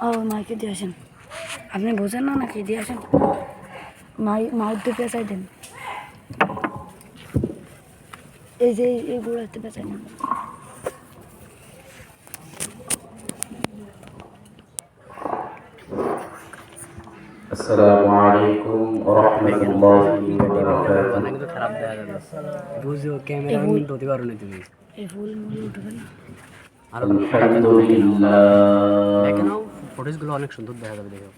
ও মাইকে দিয়ে আসেন, আপনি বোঝেন না নাকি? দিয়ে আসেন, মাউথ দিয়ে পেঁচাই দেন, এই যে এই গুঁড়াতে পেঁচাই দেন। আসসালামু আলাইকুম ওয়া রাহমাতুল্লাহি ওয়া বারাকাতুহু। কিন্তু খারাপ দেখা যাবে, বুঝো ক্যামেরা উন্নতি হতে পারো না তুমি। এই ফুল মুড়ি উঠবে না। আর আলহামদুলিল্লাহ দেখে নাও, ফুটেজগুলো অনেক সুন্দর দেখা যাবে। দেখো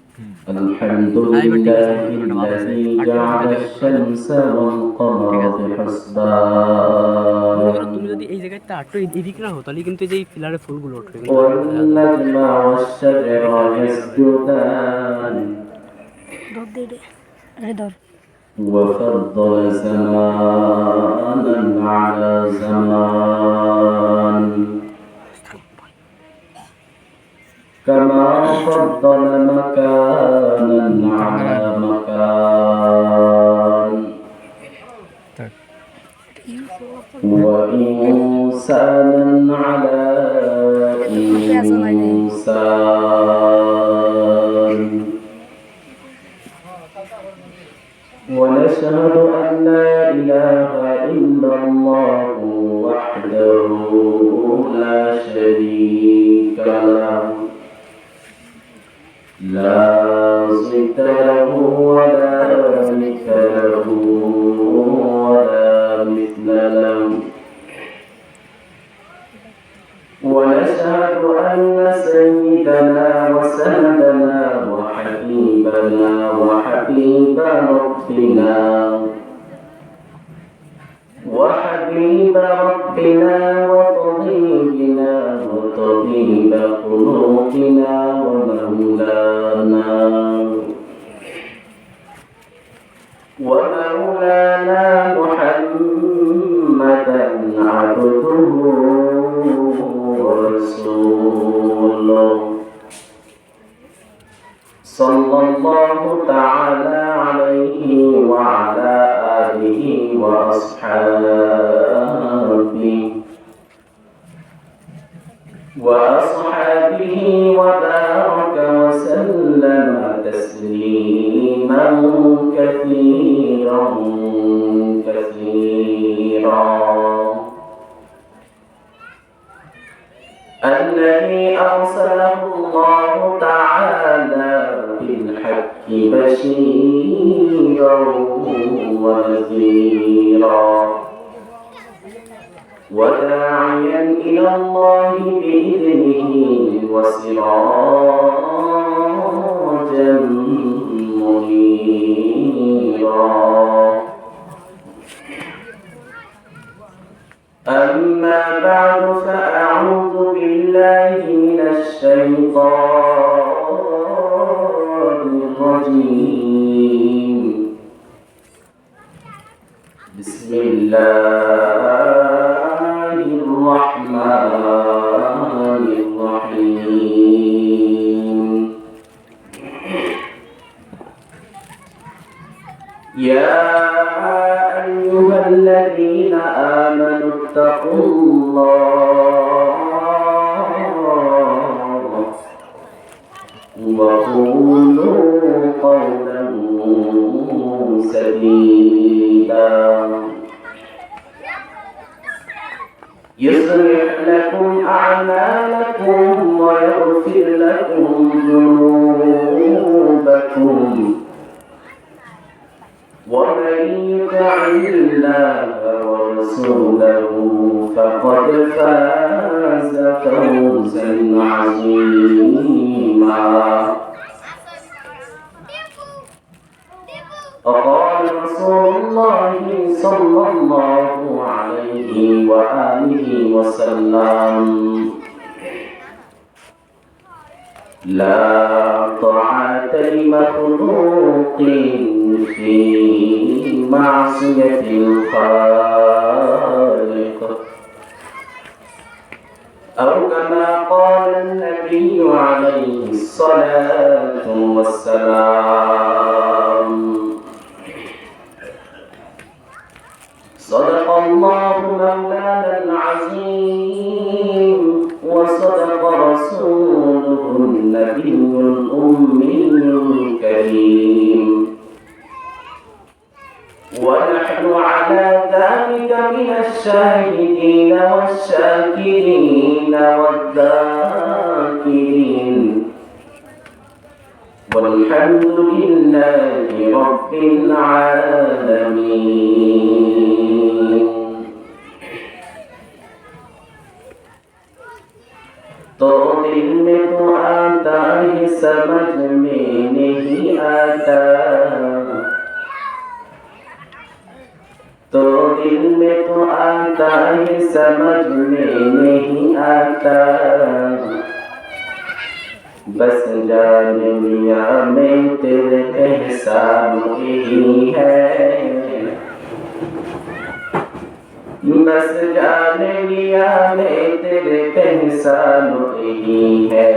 আলহামদুলিল্লাহিল্লাযী জা'আলা আশ-শামসা ওয়াল কমারা বিহিসবান। তুমি যদি এই জায়গাটা একটু এদিকে রাখো তাহলে কিন্তু এই যে পিলারে ফুলগুলো উঠবে। ওয়ান নাজমা ওয়াশ-শাজারা ইয়াসজুদান। ধর দে রে, আরে ধর। وفضل زمانا على زمان كما فضل مكانا على مكان وإنسانا على إنسان. ونشهد أن لا إله إلا الله وحده لا شريك له لا ضد له ولا شريك له ولا مثل له. ونشهد أن سيدنا وسندنا وحبيبنا وحبيب ربنا وطبيبنا وطبيب قلوبنا ومولانا محمدا عبده ورسوله صلى الله تعالى عليه وعلى آله وأصحابه وبارك وسلم تسليما كثيرا الذي أرسله الله تعالى بالحق بشيرا ونذيرا وداعيا إلى الله بإذنه وسراجا منيرا. أما بعد فأعوذ بالله من الشيطان الرجيم. بسم الله الرحمن الرحيم. يا أيها الذين آمنوا اتقوا الله وقولوا قولا سديدا يصلح لكم أعمالكم ويغفر لكم ذنوبكم ومن يطع الله ورسوله فقد فاز فوزا عظيما. وقال رسول الله صلى الله عليه وآله وسلم لا طاعة لمخلوق في معصية الخالق أو كما قال النبي عليه الصلاة والسلام. صدق الله مولانا العظيم وصدق رسوله النبي الأمي الكريم ونحن على ذلك من الشاهدين والشاكرين والذاكرين والحمد لله رب العالمين तो दिल में तो आता है समझ में नहीं आता तो दिल में तो आता है समझ में नहीं आता बस जान लिया मैं तेरे एहसान ही है बस जान लिया मैं तेरे एहसान ही है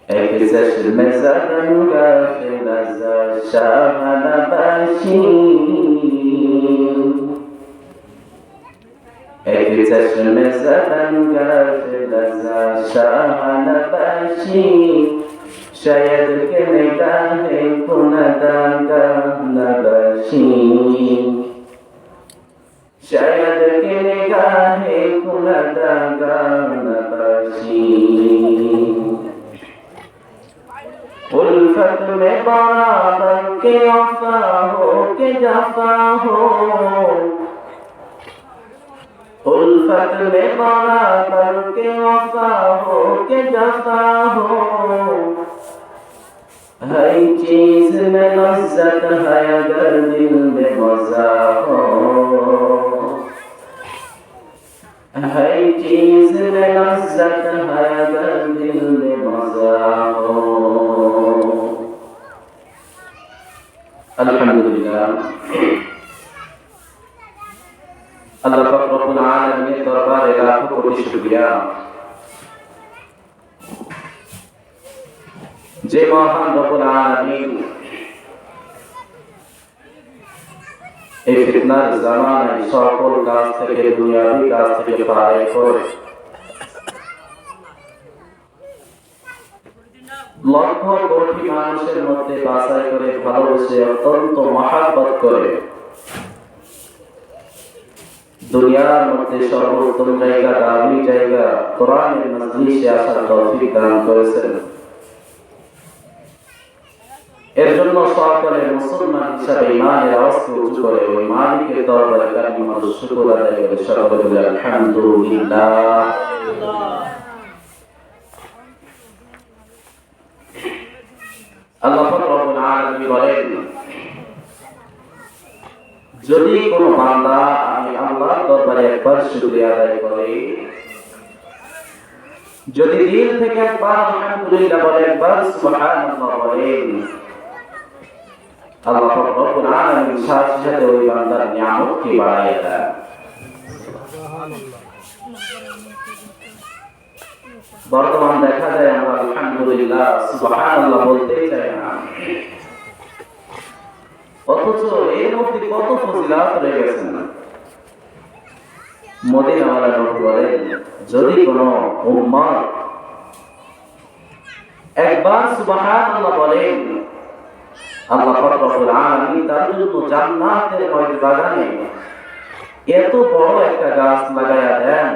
एक चश्म ज़दन गाफिल ज़ शाहन बाशी एक चश्म ज़दन गाफिल ज़ शाहन बाशी शायद के निगाहे कुनदा का नबाशी शायद के निगाहे कुनदा का नबाशी उल्फत में बराबर के वफा हो के जफा हो उल्फत में बराबर के वफा हो के जफा हो हर चीज में लज्जत है अगर दिल में मजा हो हर चीज में लज्जत है अगर दिल में मजा हो अल्हम्दुलिल्लाह अल्लाह पाक रब्बुल आलमीन दरबारे लाखों कोटि शुक्रिया যে মহান রব্বুল আলামিন এই ফিতনার জামানায় সকল কাজ থেকে দুনিয়াবি কাজ থেকে পারে করে লক্ষ কোটি মানুষের মধ্যে বাছাই করে ভালোবেসে অত্যন্ত মহাব্বত করে দুনিয়ার মধ্যে সর্বোত্তম জায়গা দামি জায়গা কোরআনের মজলিসে আসার তৌফিক দান করেছেন এর জন্য সকলে মুসলমান হিসাবে ঈমানের আওয়াজকে উঁচু করে ওই মালিকের দরবারে কালিমাত শুকর আদায় করে সকলে বলে আলহামদুলিল্লাহ আল্লাহ পাক রব্বুল আলামিন বলেন যদি কোনো বান্দা আমি আল্লাহর দরবারে একবার শুকরিয়া আদায় করে যদি দিল থেকে একবার আলহামদুলিল্লাহ বলে একবার সুবহানাল্লাহ বলেন আল্লাহ পাক রব্বুল আলামিন সাথে সাথে ওই বান্দার নিয়ামতকে বাড়ায় দেন বর্তমান দেখা যায় আমরা আলহামদুলিল্লাহ সুবহানাল্লাহ বলতেই চাই না অথচ এর মধ্যে কত ফজিলত রয়ে গেছে মদিনাওয়ালা নবী বলেন যদি কোনো উম্মত একবার সুবহানাল্লাহ বলেন আল্লাহ পাক রব্বুল আলামিন তার জন্য জান্নাতের মধ্যে বাগানে এত বড় একটা গাছ লাগায়া দেন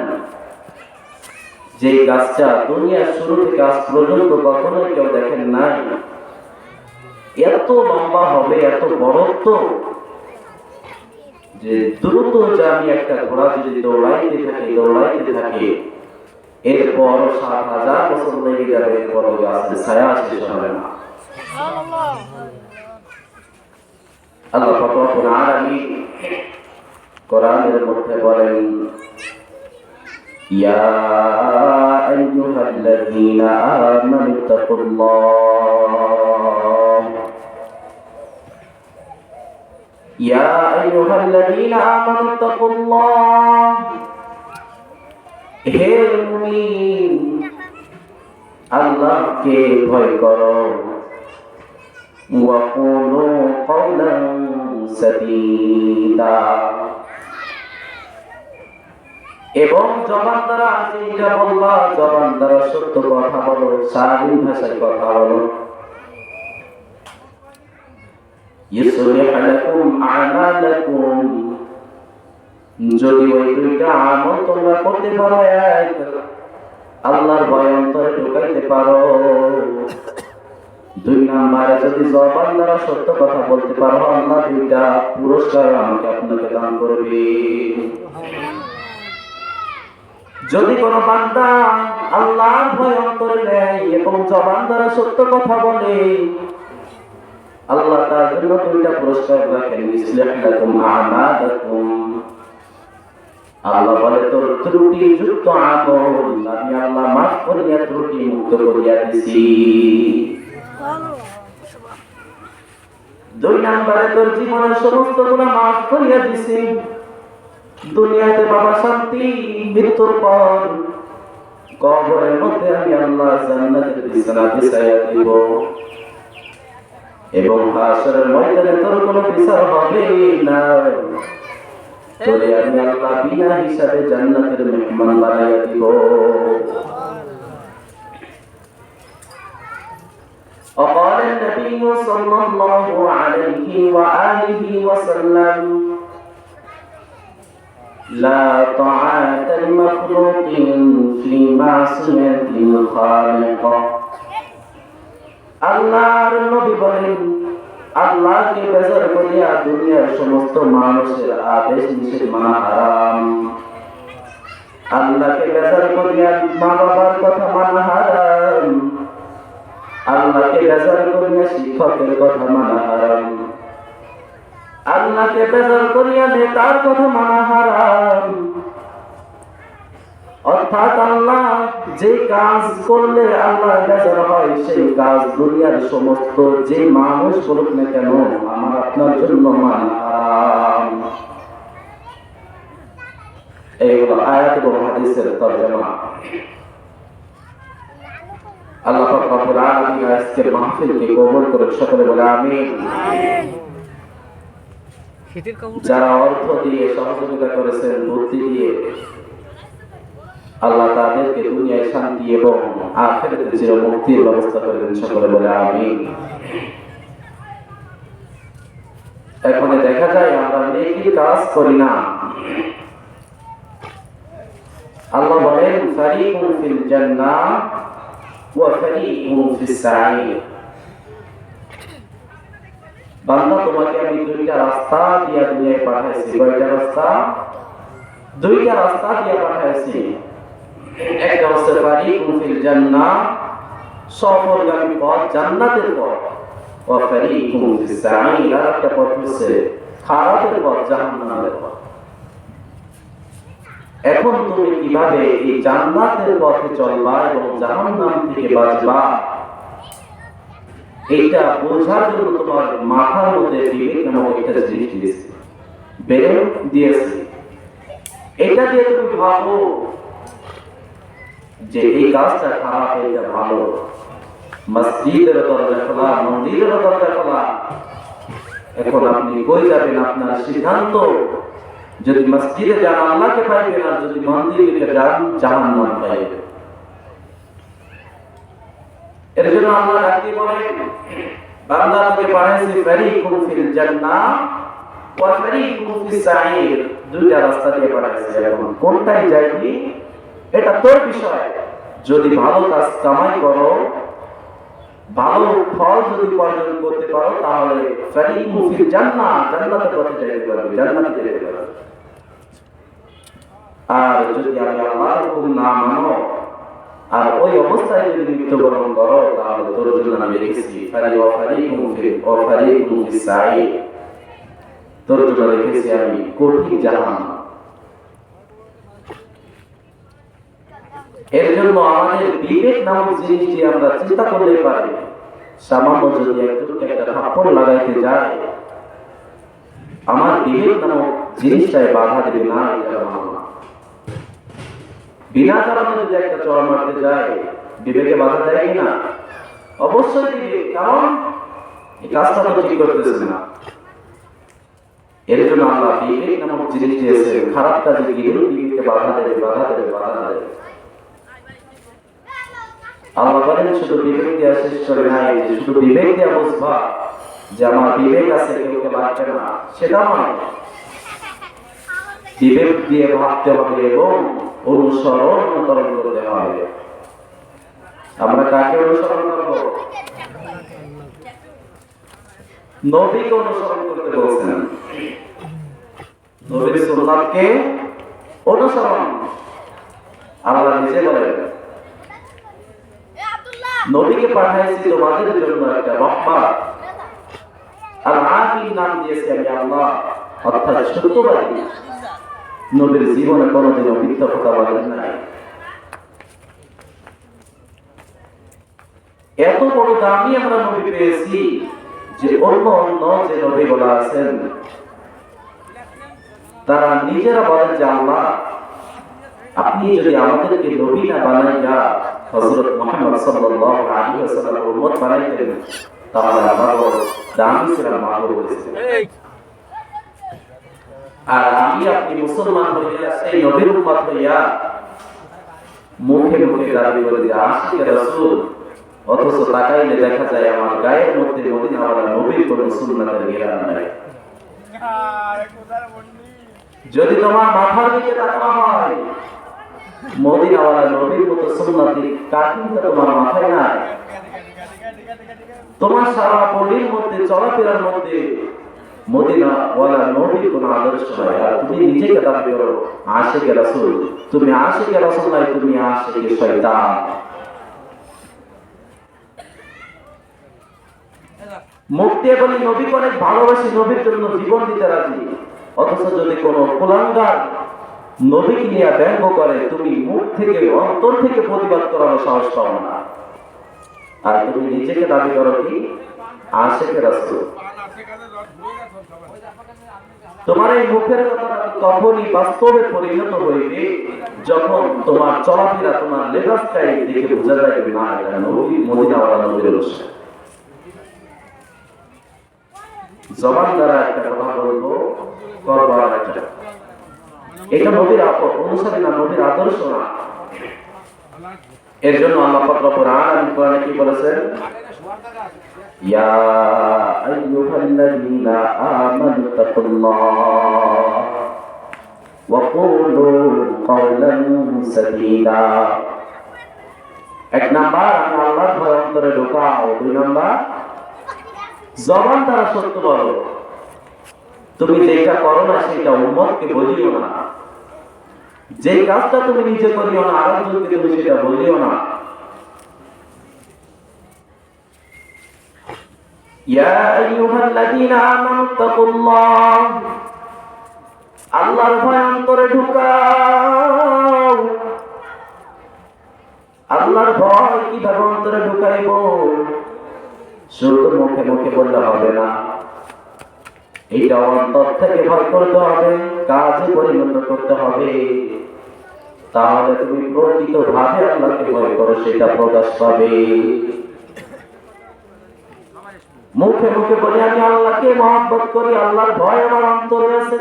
যে গাছটা দুনিয়ার শুরু থেকে আজ পর্যন্ত কখনো কেউ দেখেন নাই এত লম্বা হবে এত বড়ত্ব যে দ্রুত জানি একটা ঘোড়া যদি দৌড়াইতে থাকে এরপর ৭,০০০ বছর লেগে যাবে এরপর গাছের ছায়া শেষ হবে না আল্লাহ পাক রব্বুল আলামিন কোরআনের মধ্যে বলেন ইয়া আইয়ুহাল্লাযীনা আমানু তাকুল্লাহ ইয়া আইয়ুহাল্লাযীনা আমানু তাকুল্লাহ হে মুমিন আল্লাহকে ভয় করো ওয়া কুলু কওলান সাদীদা এবং জবান দ্বারা যেটা বলবা, জবান দ্বারা সত্য কথা বলো, শালীন ভাষায় কথা বলো। ইউসলিহ লাকুম আমালাকুম, যদি ওই দুইটা আমল তোমরা করতে পারো, এক আল্লাহর ভয় অন্তরে ঢুকাইতে পারো, দুই নম্বরে যদি জবান দ্বারা সত্য কথা বলতে পারো, আল্লাহ দুইটা পুরস্কার আমাকে আপনাকে দান করবে। যদি কোনো বান্দা আল্লাহর ভয় অন্তরে নেয় এবং জবান দ্বারা সত্য কথা বলে, আল্লাহ তার জন্য দুইটা পুরস্কার রাখেন। ইসলাহ লাকুম আমালাকুম, আল্লাহ বলে তোর ত্রুটি যুক্ত আমল আমি আল্লাহ মাফ করিয়া ত্রুটি মুক্ত করিয়া দিছি। দুই নম্বরে তোর জীবনের সমস্ত গুনাহ মাফ করিয়া দিছি। দুনিয়াতে বাবা শান্তি, মৃত্যুর পর কবরের মধ্যে আমি আল্লাহ জান্নাতের বিছানা বিছাইয়া দিব এবং হাশরের ময়দানে তোর কোনো বিচার হবে না। তোরে আমি আল্লাহ বিনা হিসাবে জান্নাতের মেহমান বানাইয়া দিব। وقال النبي صلى الله عليه وآله وسلم لا طاعة لمخلوق في معصية الخالق। আল্লাহর নবী বলেন, আল্লাহকে বেজার করিয়া দুনিয়ার সমস্ত মানুষের আদেশ নিষেধ মানা হারাম। আল্লাহকে বেজার করিয়া মা বাবার কথা মানা হারাম। আল্লাহকে বেজার করিয়া শিক্ষকের কথা মানা হারাম। আল্লাহকে বেজার করিয়া নেতার কথা মানা হারাম। অর্থাৎ আল্লাহ যে কাজ করলে আল্লাহ বেজার হয়, সেই কাজ দুনিয়ার সমস্ত যে মানুষ করুক না কেন আমার আপনার জন্য মানা হারাম। এইগুলো আয়াত এবং হাদিসের তরজমা। আল্লাহ পাক রব্বুল আলামিন আজকের মাহফিলকে কবুল করুন, সকলে বলে আমিন। যারা অর্থ দিয়ে সহযোগিতা করেছেন, বুদ্ধি দিয়ে, আল্লাহ তাদেরকে দুনিয়ায় শান্তি এবং আখিরাতে চিরমুক্তির ব্যবস্থা করে দেন, সকলে বলে আমিন। এখন দেখা যায় আমরা নেকির কাজ করি না। আল্লাহ বলেন ফারিকুন ফিল জান্নাহ ওয়া ফারিকুন ফিস সাঈর। বান্দা তোমাকে আমি দুইটা রাস্তা দিয়ে দুনিয়ায় পাঠাইছি। কয়টা রাস্তা? দুইটা রাস্তা দিয়ে পাঠাইছি। একটা হচ্ছে ফারিকুন ফিল জান্নাহ, সফরগামী পথ, জান্নাতের পথ। ওয়া ফারিকুন ফিস সাঈর, আর একটা পথ হচ্ছে খারাপের পথ, জাহান্নামের পথ। এখন তুমি কিভাবে এই জান্নাতের পথে চলবা এবং জাহান্নাম থেকে বাঁচবা, এইটা বোঝার জন্য তোমার মাথার মধ্যে বিবেক নামক একটা জিনিস দিয়েছে, বের দিয়েছে। এটা দিয়ে তুমি ভাবো যে এই কাজটা খারাপ, এটা ভালো। মসজিদের দরজা খোলা, মন্দিরের দরজা খোলা। এখন আপনি কই যাবেন? আপনার সিদ্ধান্ত। যদি মসজিদে যান আল্লাহকে পাইবেন, আর যদি মন্দিরে যান জাহান্নাম পাইবেন। এর জন্য আল্লাহ ডাকি বলেন, বান্দা তোকে পাঠাইছি ফারিকুন ফিল জান্নাহ ওয়া ফারিকুন ফিস সাঈর, দুইটা রাস্তা দিয়ে পাঠাইছি। এখন কোনটাই যাইবি এটা তোর বিষয়। যদি ভালো কাজ কামাই করো, ভালো ফল যদি উপার্জন করতে পারো, তাহলে ফারিকুন ফিল জান্নাহ, জান্নাতের পথে যাইতে পারবে, জান্নাতে যেতে পারবে। আর যদি আমি আল্লাহর হুকুম না মানো আর ওই অবস্থায় যদি মৃত্যুবরণ করো, তাহলে তোর জন্য আমি রেখেছি তোর জন্য রেখেছি আমি কঠিন জাহান্নাম। এর জন্য আমাদের বিবেক নামক জিনিসটি আমরা চিন্তা করতে পারি। সামান্য যদি একজনকে একটা থাপ্পড় লাগাইতে যায়, আমার বিবেক নামক জিনিসটাই বাধা দেবে না, এটা ভালো না। বিনা কারণে যদি একটা চড় মারতে যায়, বিবেকে বাধা দেয় কিনা? অবশ্যই দিবে, কারণ এই কাজটা তো ঠিক করতেছে না। এর জন্য আল্লাহ বিবেক নামক জিনিস দিয়েছেন। খারাপ কাজে গেলেও বিবেককে বাধা দেবে, বাধা দেবে, বাধা দেবে। আল্লাহ বলেন শুধু বিবেক দেওয়া শেষ করে নাই, যে শুধু বিবেক দেওয়া বুঝবা যে আমার বিবেক আছে, কেউকে লাগবে না, সেটা নয়। বিবেক দিয়ে ভাবতে হবে এবং অনুসরণ করতে হবে। আমরা কাকে অনুসরণ করব? নবীকে অনুসরণ করতে বলছেন। নবীর সুন্নাতকে অনুসরণ। আল্লাহ নিজে বলেন নবীকে পাঠাইছি তোমাদের জন্য একটা রহমত। আর আমিন নাম দিয়েছি আমি আল্লাহ, অর্থাৎ সত্যবাদী। নবীর জীবনে কোনোদিনও মিথ্যা কথা বলেন নাই। এত বড় দামি আমরা নবী পেয়েছি যে অন্য অন্য যে নবীগুলো আছেন তারা নিজেরা বলেন যে আল্লাহ আপনি যদি আমাদেরকে নবী না বানাইয়া হযরত মুহাম্মদ সাল্লাল্লাহু আলাইহি ওয়াসাল্লামের উম্মত বানাইতেন তাহলে আমরা দামি ছিলাম, ভালো হয়েছে। আর আমি আপনি মুসলমান হইয়া সেই নবীর উম্মত হইয়া মুখে মুখে দাবি করে যে আশিকে রাসূল, অথচ তাকাইলে দেখা যায় আমার গায়ের মধ্যে মদিনাওয়ালা নবীর কোন সুন্নাতের ঘেরান নাই। যদি তোমার মাথার দিকে তাকানো হয়, মদিনাওয়ালা নবীর মতো সুন্নতি কাটিংটা তোমার মাথায় নাই। তোমার সারা বডির মধ্যে, চলাফেরার মধ্যে মদিনাওয়ালা নবীর কোন আদর্শ নাই। আর তুমি নিজেকে দাবি করো আশিকে রাসূল। তুমি আশিকে রাসূল নাই, তুমি আশিকে শয়তান। মুখ দিয়ে বলি নবীকে অনেক ভালোবাসি, নবীর জন্য জীবন দিতে রাজি, অথচ যদি কোন কুলাঙ্গার নবীকে নিয়ে ব্যঙ্গ করে, তুমি মুখ থেকে অন্তর থেকে প্রতিবাদ করার সাহস পাও না। আর তুমি নিজেকে দাবি করো কি আশিকে রাসূল। তোমার এই মুখের কথা তখনই বাস্তবে পরিণত হইবে যখন তোমার চলাফেরা, তোমার লেবাসটাই দেখে বোঝা যাবে না এটা নবী, মদিনাওয়ালা নবীর অনুষ্ঠান। জবান দ্বারা একটা কথা বলবো, করবো আর একটা। এটা নবীর অনুসারী না, নবীর আদর্শ না। এর জন্য আল্লাহ পাক রব্বুল আলামিন কোরআনে কি বলেছেন? ইয়া আইয়ুহাল্লাযীনা আমানু তাকুল্লাহ ওয়া কুলু কাওলান সাদীদা। এক নাম্বার, আমি আল্লাহর ভয় অন্তরে ঢোকাও। দুই নাম্বার, জবান দ্বারা সত্য বলো। তুমি যেটা করো না সেটা উম্মতকে বলিও না। যে কাজটা তুমি নিজে করিও না, আরেকজনকে তুমি সেটা বলিও না। ইয়া আইয়ুহাল্লাযীনা আমানু তাকুল্লাহ, আল্লাহর ভয় অন্তরে ঢুকাও। আল্লাহর ভয় কিভাবে অন্তরে ঢুকাইব? শুধু মুখে মুখে বললে হবে না, এইটা অন্তর থেকে ভয় করতে হবে, কাজে পরিণত করতে হবে। তাহলে তুমি প্রকৃত ভাবে আল্লাহকে ভয় করো, সেটা প্রকাশ পাবে। মুখে মুখে বলি আমি আল্লাহকে মহব্বত করি, আল্লাহর ভয় আমার অন্তরে আছে।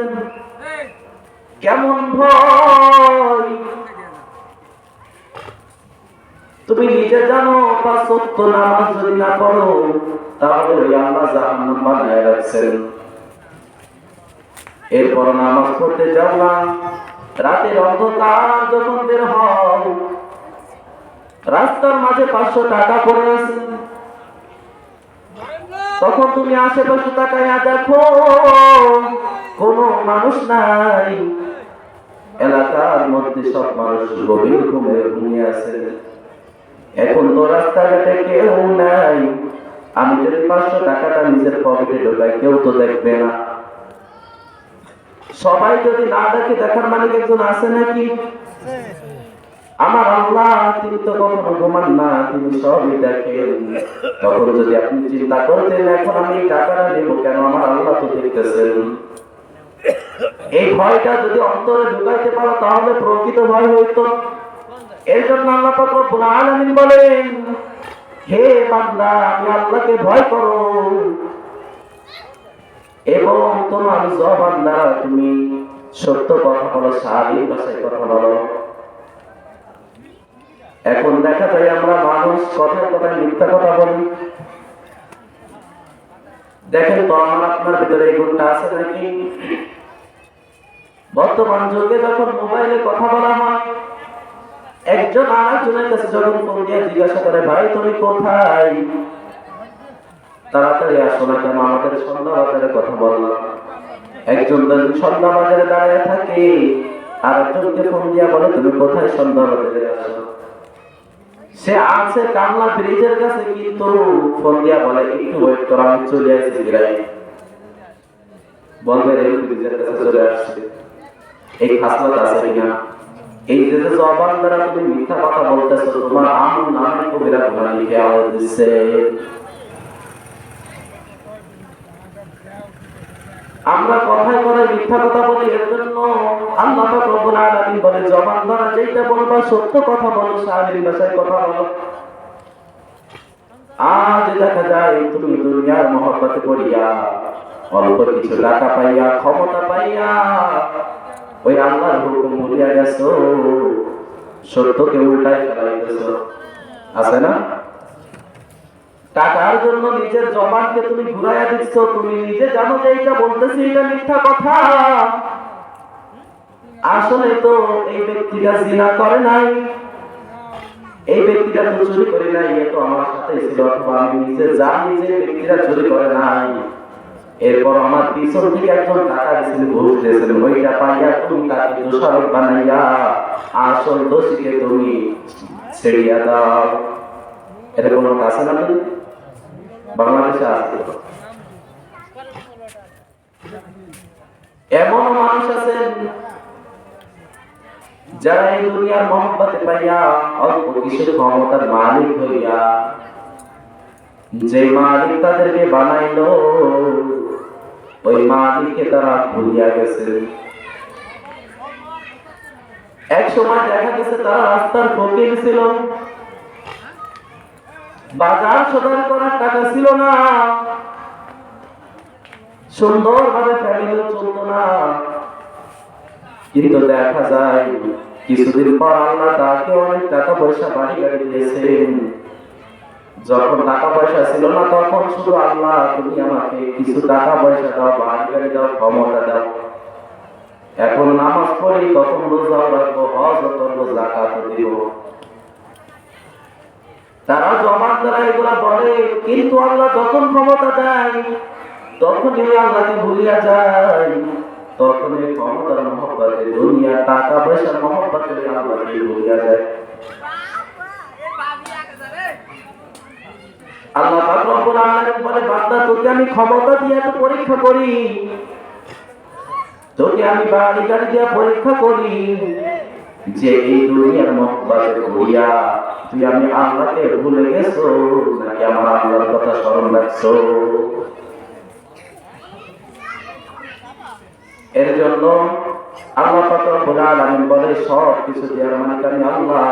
কেমন ভয় তুমি নিজে জানো। পাঁচ ওয়াক্ত নামাজ যদি না পড়ো তাহলে ওই আল্লাহ জাহান্নাম বানায় রাখছেন। এরপর নামাজ পড়তে যাও না, রাতের অন্ধকার যখন বের হও, রাস্তার মাঝে 500 টাকা পড়ে আছে, তখন তুমি আশেপাশে তাকাইয়া দেখো কোনো মানুষ নাই। এলাকার মধ্যে সব মানুষ গভীর ঘুমে ঘুমিয়ে আছে। এখন তো রাস্তাঘাটে কেউ নাই। আমি যদি 500 টাকাটা নিজের পকেটে ঢোকাই, কেউ তো দেখবে না। সবাই যদি না দেখে, দেখার মালিক একজন আছে নাকি? আমার আল্লাহ, তিনি তো কখনো ঘুমান না, তিনি সবই দেখেন। তখন যদি আপনি চিন্তা করতেন এখন আমি টাকাটা নেব কেন, আমার আল্লাহ তো দেখতেছেন। এই ভয়টা যদি অন্তরে ঢুকাইতে পারো তাহলে প্রকৃত ভয় হইতো। এর জন্য আল্লাহ পাক রব্বুল আলামিন বলেন, হে বান্দা, আমি আল্লাহকে ভয় করো। এবং তোমার জবান দ্বারা তুমি সত্য কথা বলো, স্বাভাবিক ভাষায় কথা বলো। এখন দেখা যায় আমরা মানুষ কথায় কথায় মিথ্যা কথা বলি। দেখেন তো আমার আপনার ভিতরে এই গুণটা আছে নাকি? বর্তমান যুগে যখন মোবাইলে কথা বলা হয়, একজন আরেকজনের কাছে যখন ফোন দিয়ে জিজ্ঞাসা করে, ভাই তুমি কোথায়, তাড়াতাড়ি আসো না কেন, আমাদের সন্ধ্যা বাজারে কথা বললাম। একজন যদি সন্ধ্যা বাজারে দাঁড়িয়ে থাকে, আর একজনকে ফোন দিয়া বলে তুমি কোথায়, সন্ধ্যা বাজারে আসো। সে আছে কামলা ব্রিজের কাছে, কিন্তু ফোন দিয়া বলে একটু ওয়েট করো, আমি চলে আসছি গ্রামে। বলবে রেল ব্রিজের কাছে চলে আসছে। এই খাসলত আছে কিনা? এই যে জবান দ্বারা তুমি মিথ্যা কথা বলতেছো, তোমার আমল নামে কবিরা গুনাহ লিখে আওয়াজ দিচ্ছে। আমরা কথায় কথায় মিথ্যা কথা বলি, এর জন্য আল্লাহ পাক রব্বুল আলামিন বলে জবান দ্বারা যেটা বলবা সত্য কথা বলো, স্বাভাবিক ভাষায় কথা বলো। আজ দেখা যায় তুমি দুনিয়ার মহব্বতে পড়িয়া, অল্প কিছু টাকা পাইয়া, ক্ষমতা পাইয়া ওই আল্লাহর হুকুম ভুলিয়া গেছো, সত্যকে উল্টায় ফেলাইতেছো। আছে না? টাকার জন্য নিজের জবানকে তুমি ঘুরাইয়া দিচ্ছ। তুমি নিজে জানো যে এইটা বলতেছি এটা মিথ্যা কথা। আসলে তো এই ব্যক্তিটা জিনা করে নাই, এই ব্যক্তিটা তো চুরি করে নাই, এ তো আমার সাথে ছিল, অথবা আমি নিজে জানি যে ব্যক্তিটা চুরি করে নাই। এরপর আমার পিছন থেকে একজন টাকা দিয়েছিল, ঘুষ দিয়েছিল, ওইটা পাইয়া তুমি তাকে দোষারোপ বানাইয়া আসল দোষীকে তুমি ছেড়িয়া দাও। এটা কোনো কাছে না? বাংলাদেশে আছে এমন মানুষ আছেন যারা এই দুনিয়ার মহব্বতে পাইয়া অল্প কিছু ক্ষমতার মালিক হইয়া, যে মালিক তাদেরকে বানাইলো ওই মালিককে তারা ভুলিয়া গেছে। এক সময় দেখা গেছে তারা রাস্তার ফকির ছিল, বাজার সদাই করার টাকা ছিল না, সুন্দরভাবে ফ্যামিলি চলতো না। কিন্তু দেখা যায় কিছুদিন পর আল্লাহ তাকে অনেক টাকা পয়সা বাড়ি গাড়ি দিয়েছেন। যখন টাকা পয়সা ছিল না, তখন শুধু আল্লাহ তুমি আমাকে কিছু টাকা পয়সা দাও, বাড়ি গাড়ি দাও, ক্ষমতা দাও। এখন নামাজ পড়ি, তখন রোজা রাখবো, হজ করবো, যাকাত দিব। তারা জবান দ্বারা এগুলা বলে, কিন্তু আল্লাহ যখন ক্ষমতা দেয় তখনই আল্লাহকে ভুলিয়া যায়। তখন এই ক্ষমতার মহব্বতে, দুনিয়া টাকা পয়সার মহব্বতে আল্লাহকে ভুলিয়া যায়। আল্লাহ পাক রব্বুল আলামিন বলে, বান্দা তোকে আমি ক্ষমতা দিয়ে তো পরীক্ষা করি, তোকে আমি বাড়ি গাড়ি দিয়ে পরীক্ষা করি, যে এই দুনিয়ার মহব্বতে পড়িয়া তুই আমি আল্লাহকে ভুলে গেছো নাকি আমার আল্লাহর কথা স্মরণ রাখছো। এর জন্য আল্লাহ পাক রব্বুল আলামিন বলে, সব কিছু দেওয়ার মালিক আমি আল্লাহ।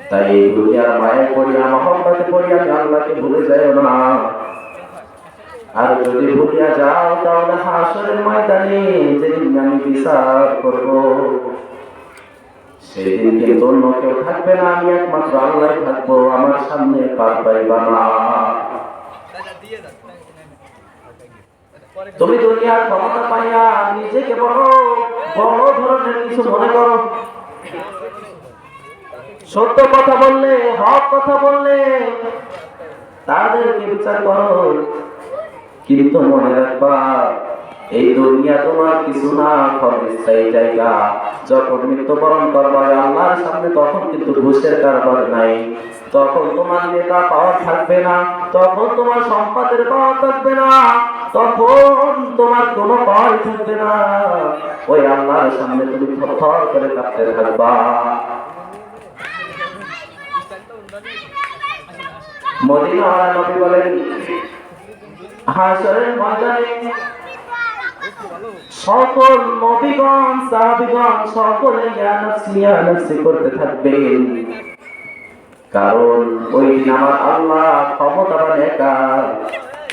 তাই এই দুনিয়ার মায়ে পড়িয়া, মহব্বতে পড়িয়া আমি আল্লাহকে ভুলে যাইও না। আর যদি ভুলিয়া যাও তাহলে হাসরের ময়দানে যেদিন আমি বিচার করব, সেদিন কিন্তু অন্য কেউ থাকবে না, আমি একমাত্র আল্লাহ থাকবো, আমার সামনে পার পাইবা না। তুমি দুনিয়ার ক্ষমতা পাইয়া নিজেকে বড় বড় ধরনের কিছু মনে করো। সত্য কথা বললে, হক কথা বললে তাদেরকে বিচার করো, কিন্তু মনে রাখবা এই দুনিয়া তোমার কিছু না, ক্ষণস্থায়ী জায়গা। যখন মৃত্যুবরণ করবা আল্লাহর সামনে, তখন কিন্তু ঘুষের কারবার নাই, তখন তোমার নেতা পাওয়ার থাকবে না, তখন তোমার সম্পদের পাওয়ার থাকবে না, তখন তোমার কোনো পাওয়ার থাকবে না। ওই আল্লাহর সামনে তুমি থরথর করে কাঁপতে থাকবা। মদিনার নবী বলেন, হাসরের ময়দানে সকল নবীগণ, সাহাবীগণ সকলে ইয়া নাফসি করতে থাকবেন। কারণ ওই দিন আমার আল্লাহ ক্ষমতাবান একা,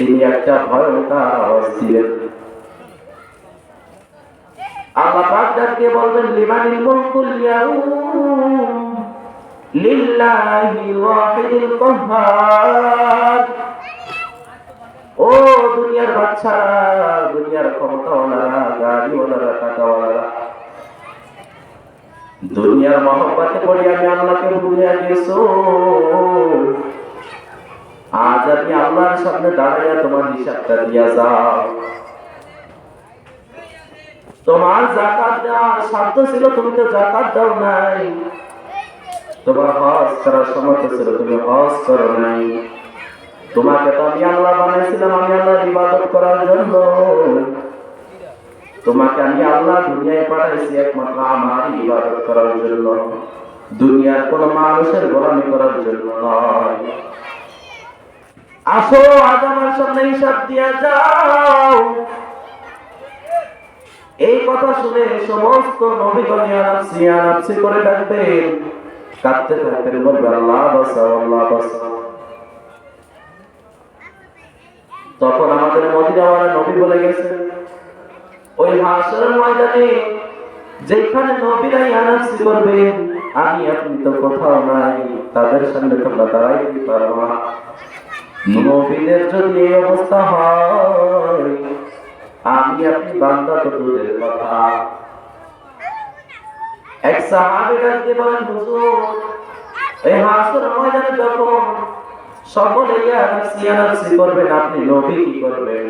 তিনি একটা ভয়ঙ্কর আওয়াজ দিলেন। আল্লাহ পাক ডাকতে বলবেন, লিমানিল মুলকুল ইয়াউম লিল্লাহিল ওয়াহিদিল কাহ্হার। ও দুনিয়ার বাচ্চারা, দুনিয়ার ক্ষমতাওয়ালারা, গাড়িওয়ালারা, টাকাওয়ালারা, দুনিয়ার মহব্বতে পড়ে আমি আল্লাহকে ভুলে গেছো। আজ আমি আল্লাহর সামনে দাঁড়াইয়া তোমার হিসাবটা দিয়া যাও। তোমার যাকাত দেওয়ার সাধ্য ছিল, তুমি তো যাকাত দাও নাই। তোমার হজ করার সমর্থ ছিল, তুমি হজ করো নাই। তোমাকে তো আমি আল্লাহ বানাইছিলাম, আমি আল্লাহর ইবাদত করার জন্য। তোমাকে আমি আল্লাহ দুনিয়ায় পাঠাইছি একমাত্র আমার ইবাদত করার জন্য, দুনিয়ার কোন মানুষের গোলামি করার জন্য নয়। আসো আজ আমার সামনে হিসাব দিয়া যাও। এই কথা শুনে সমস্ত নবীগণ ইয়া নাফসি ইয়া নাফসি করে ডাকবেন, কাঁদতে থাকতেন, বলবেন আল্লাহ বাঁচাও, আল্লাহ বাঁচাও। তখন আমাদের মদিনাওয়ালা নবী বলে গেছেন, ওই হাসরের ময়দানে যেখানে নবীরা ইয়া নাফসি করবেন, আমি আপনি তো কোথাও নাই, তাদের সামনে তোমরা দাঁড়াইতে পারবো না। নবীদের যদি এই অবস্থা হয়, আমি আপনি বান্দা তো দূরের কথা। এক সাহাবী ডাকতে বলেন, হুজুর এই হাসরের ময়দানে যখন সকলে ইয়া নাফসি করবেন, আপনি নবী কি করবেন?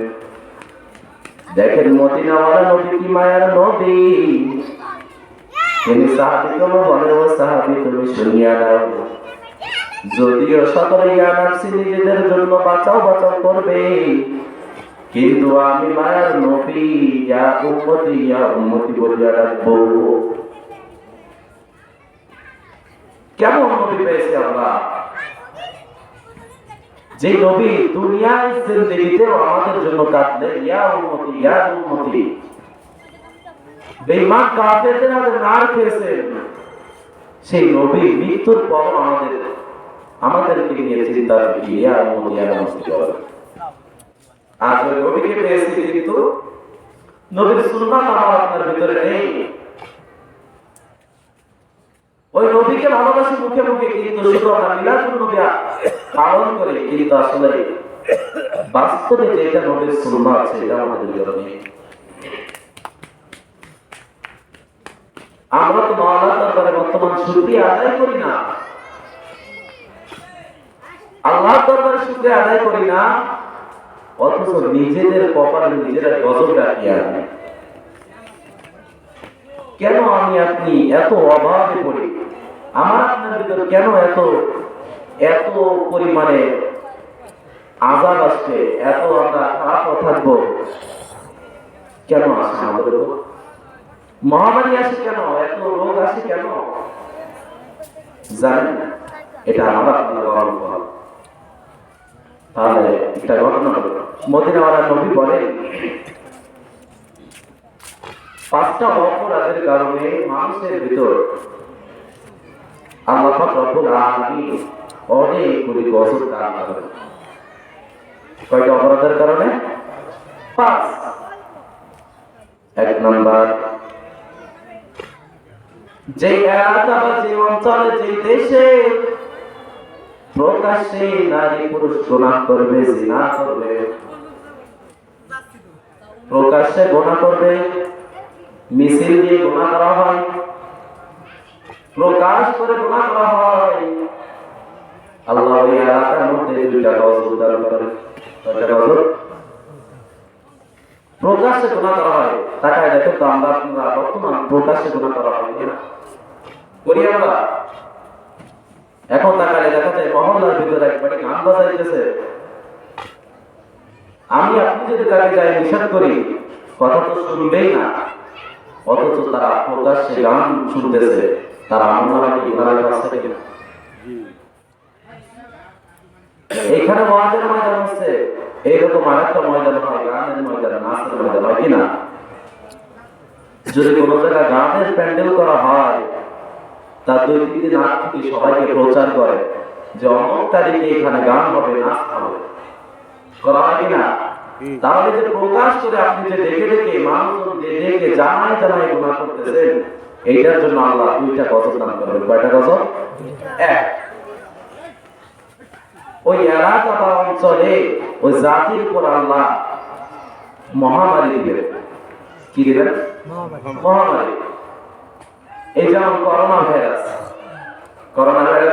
দেখেন মদিনাওয়ালা নবী কি মায়ার নবী। তিনি সাহাবীকে বলে, ও সাহাবী তুমি শুনিয়া নাও, যদিও সকলে ইয়া নাফসি নিজেদের জন্য বাঁচাও বাঁচাও করবে, কিন্তু আমি মায়ার নবী ইয়া উম্মতি বলিয়া ডাকবো। কেমন নবী পেয়েছি আমরা, যে নবী দুনিয়ায় জিন্দেগিতেও আমাদের জন্য কাঁদলেন, ইয়া উম্মতি। বেঈমান কাফেরদের হাতে মার খেয়েছেন, সেই নবী মৃত্যুর পর আমাদেরকে নিয়ে চিন্তা করি, ইয়া উম্মতি। আজ ওই নবীকে পেয়েছি, কিন্তু নবীর সুন্নাত আমার আপনার ভিতরে নেই। ওই নবীকে ভালোবাসি মুখে মুখে, কিন্তু শুধু আমরা মিলাদুন নবী পালন করে, কিন্তু আসলে বাস্তবে যেটা নবীর সুন্নাত সেটা আমাদের ভিতরে নেই। আমরা তো আল্লাহর দরবারে বর্তমান শুকরিয়া আদায় করি না, আল্লাহর দরবারে শুকরিয়া আদায় করি না, অথচ নিজেদের কপালে নিজেরা গজব রাখিয়া আনি। কেন আমি আপনি এত অভাবে পড়ি? আমার আপনার ভিতরে কেন এত পরিমাণে আযাব আসবে, এত আমরা খারাপ থাকবো? কেন আসে আমাদের মহামারী আসে, কেন এত রোগ আসে, কেন জানেন? এটা আমার আপনার গর্ব। তাহলে একটা ঘটনা হলো, মদিনাওয়ালা নবী বলেন, 5টা অপরাধের কারণে মানুষের ভিতর আল্লাহ পাক রব্বুল আলামিন অনেকগুলি গজব দান করেন। কয়টা অপরাধের কারণে? 5। 1 নাম্বার, যে এলাকা বা যে অঞ্চলে, যে দেশে প্রকাশ্যে নারী পুরুষ গুনাহ করবে, জিনা করবে, প্রকাশ্যে গুনাহ করবে, মিছিল দিয়ে গুনাহ করা হয়, প্রকাশ করে গুনাহ করা হয়, আল্লাহ ওই এলাকার মধ্যে 2টা গজব উদ্ধার করেন। কয়টা গজব? প্রকাশ্যে গুনাহ করা হয়। তাকায় দেখো তো, আমরা আপনারা বর্তমান প্রকাশ্যে গুনাহ করা হয় কিনা? করি আমরা? এখন তাকালে দেখা যায় মহল্লার ভিতরে একবারে গান বাজাইতেছে। আমি আপনি যদি তাকে যাই নিষেধ করি, কথা তো শুনবেই না, অথচ তারা প্রকাশ্যে গান শুনতেছে, তারা আমলনামাকে ইমানের কাছে কিনা? এখানে ওয়াজের ময়দান হচ্ছে, এইরকম আরেকটা ময়দান হয়, গানের ময়দান, নাচের ময়দান হয় কিনা? যদি কোনো জায়গায় গানের প্যান্ডেল করা হয়, তার 2-3 দিন আগ থেকে সবাইকে প্রচার করে যে অমুক তারিখে এখানে গান হবে, নাচ হবে। করা হয় কিনা? তাহলে যে প্রকাশ করে আপনি যে দেখে দেখে মানুষজন দেখে জানায় জানায় গুনাহ করতেছেন, এইটার জন্য আল্লাহ 2টা গজব দান করবেন। কয়টা গজব? এক, ওই এলাকা বা অঞ্চলে ওই জাতির উপর আল্লাহ মহামারী দিবেন। কি দিবেন? মহামারী। এই যেমন করোনা ভাইরাস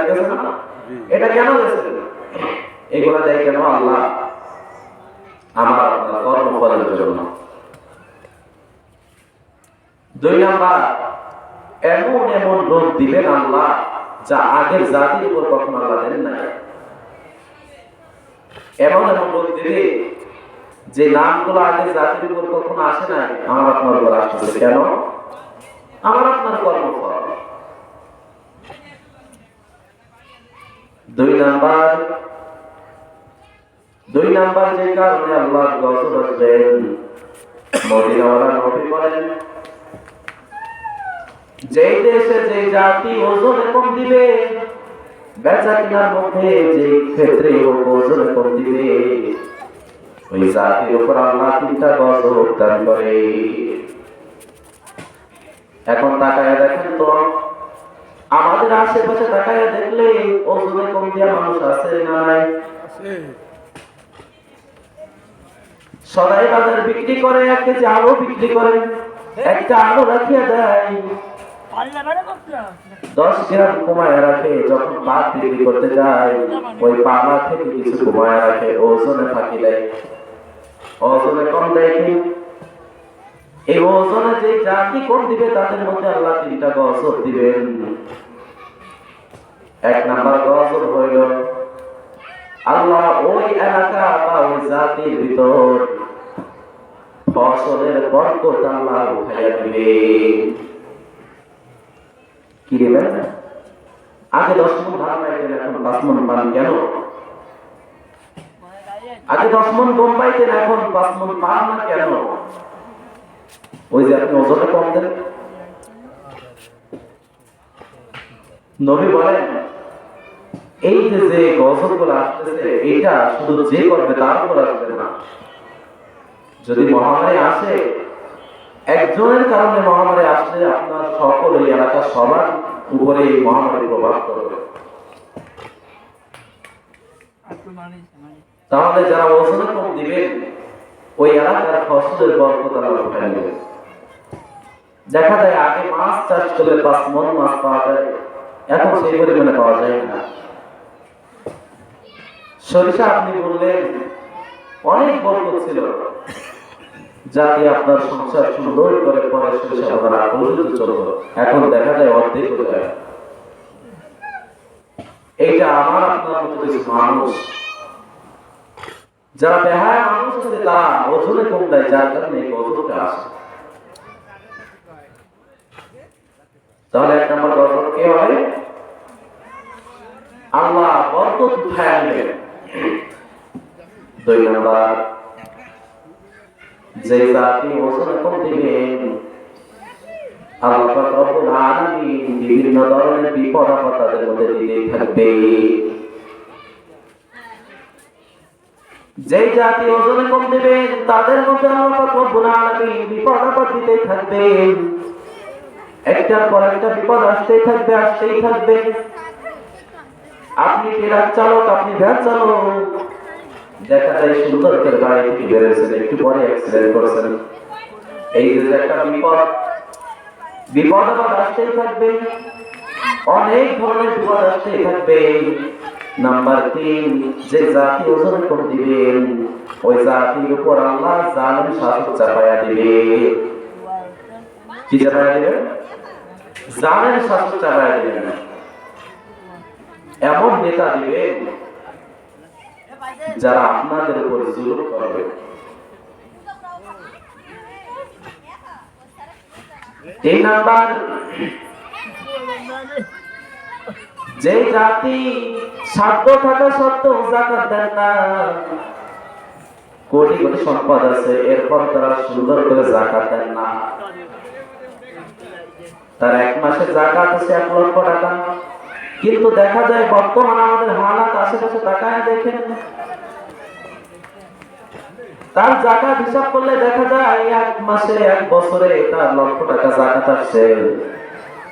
গেছে না? এটা কেন গেছে? এগুলা দেয় কেন আল্লাহ? আমার আপনার কর্মফলের জন্য। 2 নাম্বার, এমন এমন রোগ দিবেন আল্লাহ যা আগের জাতির উপর কখনো আল্লাহ দেন নাই। এমন এমন রোগ দিবে যে নামগুলো আগের জাতির উপর কখনো আসে নাই, আমার আপনার উপর আসতেছে। কেন? আমার আপনার কর্মফল। 2 নাম্বার যে কারণে আল্লাহ গজব আসবেন, মদিনাওয়ালা নবী বলেন, যেই দেশে যে জাতি ওজনে কম দিবে, বেচা কিনার মধ্যে যে ক্ষেত্রে ওজনে কম দিবে, ওই জাতির উপর আল্লাহ 3টা গজব দান করে। এখন তাকায় দেখেন তো, আমাদের আশেপাশে তাকায় দেখলে ওজনে কম দেওয়া মানুষ আছে না নাই? সদাই বাজার বিক্রি করে 1 কেজি আলু বিক্রি করে, একটা আলু রাখিয়া দেয় 10 গ্রাম কমায় রাখে। যখন পাট বিক্রি করতে যায় ওই পালা থেকে কিছু কমায় রাখে, ওজনে ফাঁকি দেয়। ওজনে কম দেয় কি? এই ওজনে যে জাতি কম দিবে তাদের মধ্যে আল্লাহ 3টা গজব দিবেন। 1 নাম্বার গজব হইল আল্লাহ ওই এলাকা বা ওই জাতির ভিতর ফসলের বরকত আল্লাহ উঠাইয়া দিবে। কি দিবেন? আগে 10 মণ ধান পাইতেন, এখন 5 মণ পান কেন? আগে 10 মণ গম পাইতেন, এখন 5 মণ পান না কেন? ওই যে আপনি ওজনে কম দেন। নবী বলেন, এই যে গজবগুলো আসতেছে, এটা শুধু যে করবে তার উপর আসবে না। যদি মহামারী আসে, একজনের কারণে মহামারী আসলে আপনার সকল এই এলাকার সবার উপরে এই মহামারী প্রভাব করবে। তাহলে যারা ওজনে কম দিবেন, ওই এলাকার ফসলের বরকত আল্লাহ উঠায় নেবেন। দেখা যায় আগে মাছ চাষ করলে 5 মণ মাছ পাওয়া যায়, এখন সেই পরিমাণে পাওয়া যায় না। সরিষা আপনি বললেন অনেক বরকত ছিল, যা দিয়ে আপনার সংসার সুন্দর করে পরে সরিষা বাগান পর্যন্ত চলবে, এখন দেখা যায় অর্ধেক হয়ে যায়। এইটা আমার আপনার মতো কিছু মানুষ, যারা বেহায়া মানুষ আছে, তারা ওজনে কম দেয়, যার কারণে এই গজবটা আসে। তাহলে 1 নম্বর গজব কি হবে? আল্লাহ বরকত উঠায় আনবেন। 2 নম্বর, যে জাতি ওজনে কম দিবেন, আল্লাহ পাক রব্বুল আলামিন বিভিন্ন ধরনের বিপদ আপদ তাদের মধ্যে দিতেই থাকবে। যে জাতি ওজনে কম দিবেন, তাদের মধ্যে আল্লাহ পাক রব্বুল আলামিন বিপদ আপদ দিতেই থাকবে। একটার পর একটা বিপদ আসতেই থাকবে। আপনি ট্রাক চালক, আপনি ভ্যান চালক, দেখা যায় সুন্দর করে গাড়ি থেকে বেরোচ্ছেন, একটু পরে অ্যাক্সিডেন্ট করেছেন। এই যে একটা বিপদ আবার আসতেই থাকবে, অনেক ধরনের বিপদ আসতেই থাকবে। নাম্বার 3, যে জাতি ওজন কম দিবেন, ওই জাতির উপর আল্লাহ জালিম শাসক চাপায়া দিবে। কি চাপায়া দিবে? জালিম শাসক চাপায়া দিবে। এমন নেতা দিবেন যারা আপনাদের উপর জুলুম করবে। 3 নাম্বার, যে জাতি সাধ্য থাকা সত্ত্বেও যাকাত দেন না, কোটি কোটি সম্পদ আছে, এরপর তারা সুন্দর করে যাকাত দেন না। তার 1 মাসের যাকাত আছে 1 লক্ষ টাকা, কিন্তু দেখা যায় বর্তমানে আমাদের হালাত আশেপাশে তাকায় দেখেন, তার যাকাত হিসাব করলে দেখা যায় এক মাসে এক বছরে তার লক্ষ টাকা যাকাত আসছে,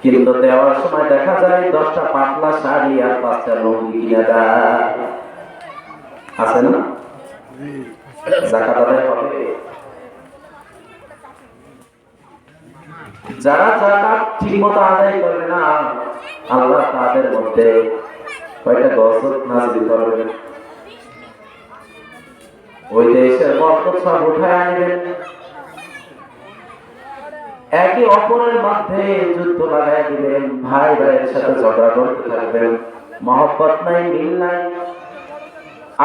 কিন্তু দেওয়ার সময় দেখা যায় 10টা পাতলা শাড়ি আর 5টা লুঙ্গি কিনে দেয়। আছে না? যাকাত আদায় হবে? যারা যাকাত ঠিকমতো আদায় করবে না, আল্লাহ তাদের মধ্যে কয়টা গজব নাযিল করবেন। ওই দেশের বরকত সব উঠায় আনবেন। একে অপরের মধ্যে যুদ্ধ লাগাই দিবেন, ভাই ভাইয়ের সাথে ঝগড়া করতে থাকবেন, মহব্বত নাই, মিল নাই।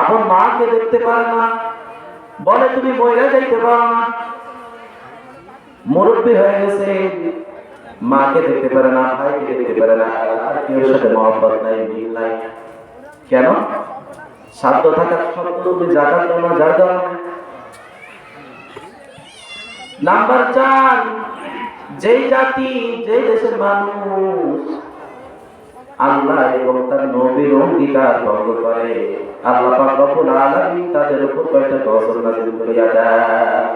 আপন মাকে দেখতে পারে না, বলে তুমি মইরা যাইতে পারো না। মুরব্বী হয়ে গেছে, মাকে দেখতে পারে না, ভাইকে দেখতে পারে না, আর কেউ সাথে মহব্বত নাই, মিল নাই। কেন? সাধ্য থাকার সত্ত্বেও তুমি যাকাত দাও না, যার দাও না। নাম্বার 4, যেই জাতি, যেই দেশের মানুষ আল্লাহ এবং তার নবীর অঙ্গীকার ভঙ্গ করে, আল্লাহ পাক রব্বুল আলামিন তাদের উপর কয়টা গজব নাযিল করিয়া দেয়।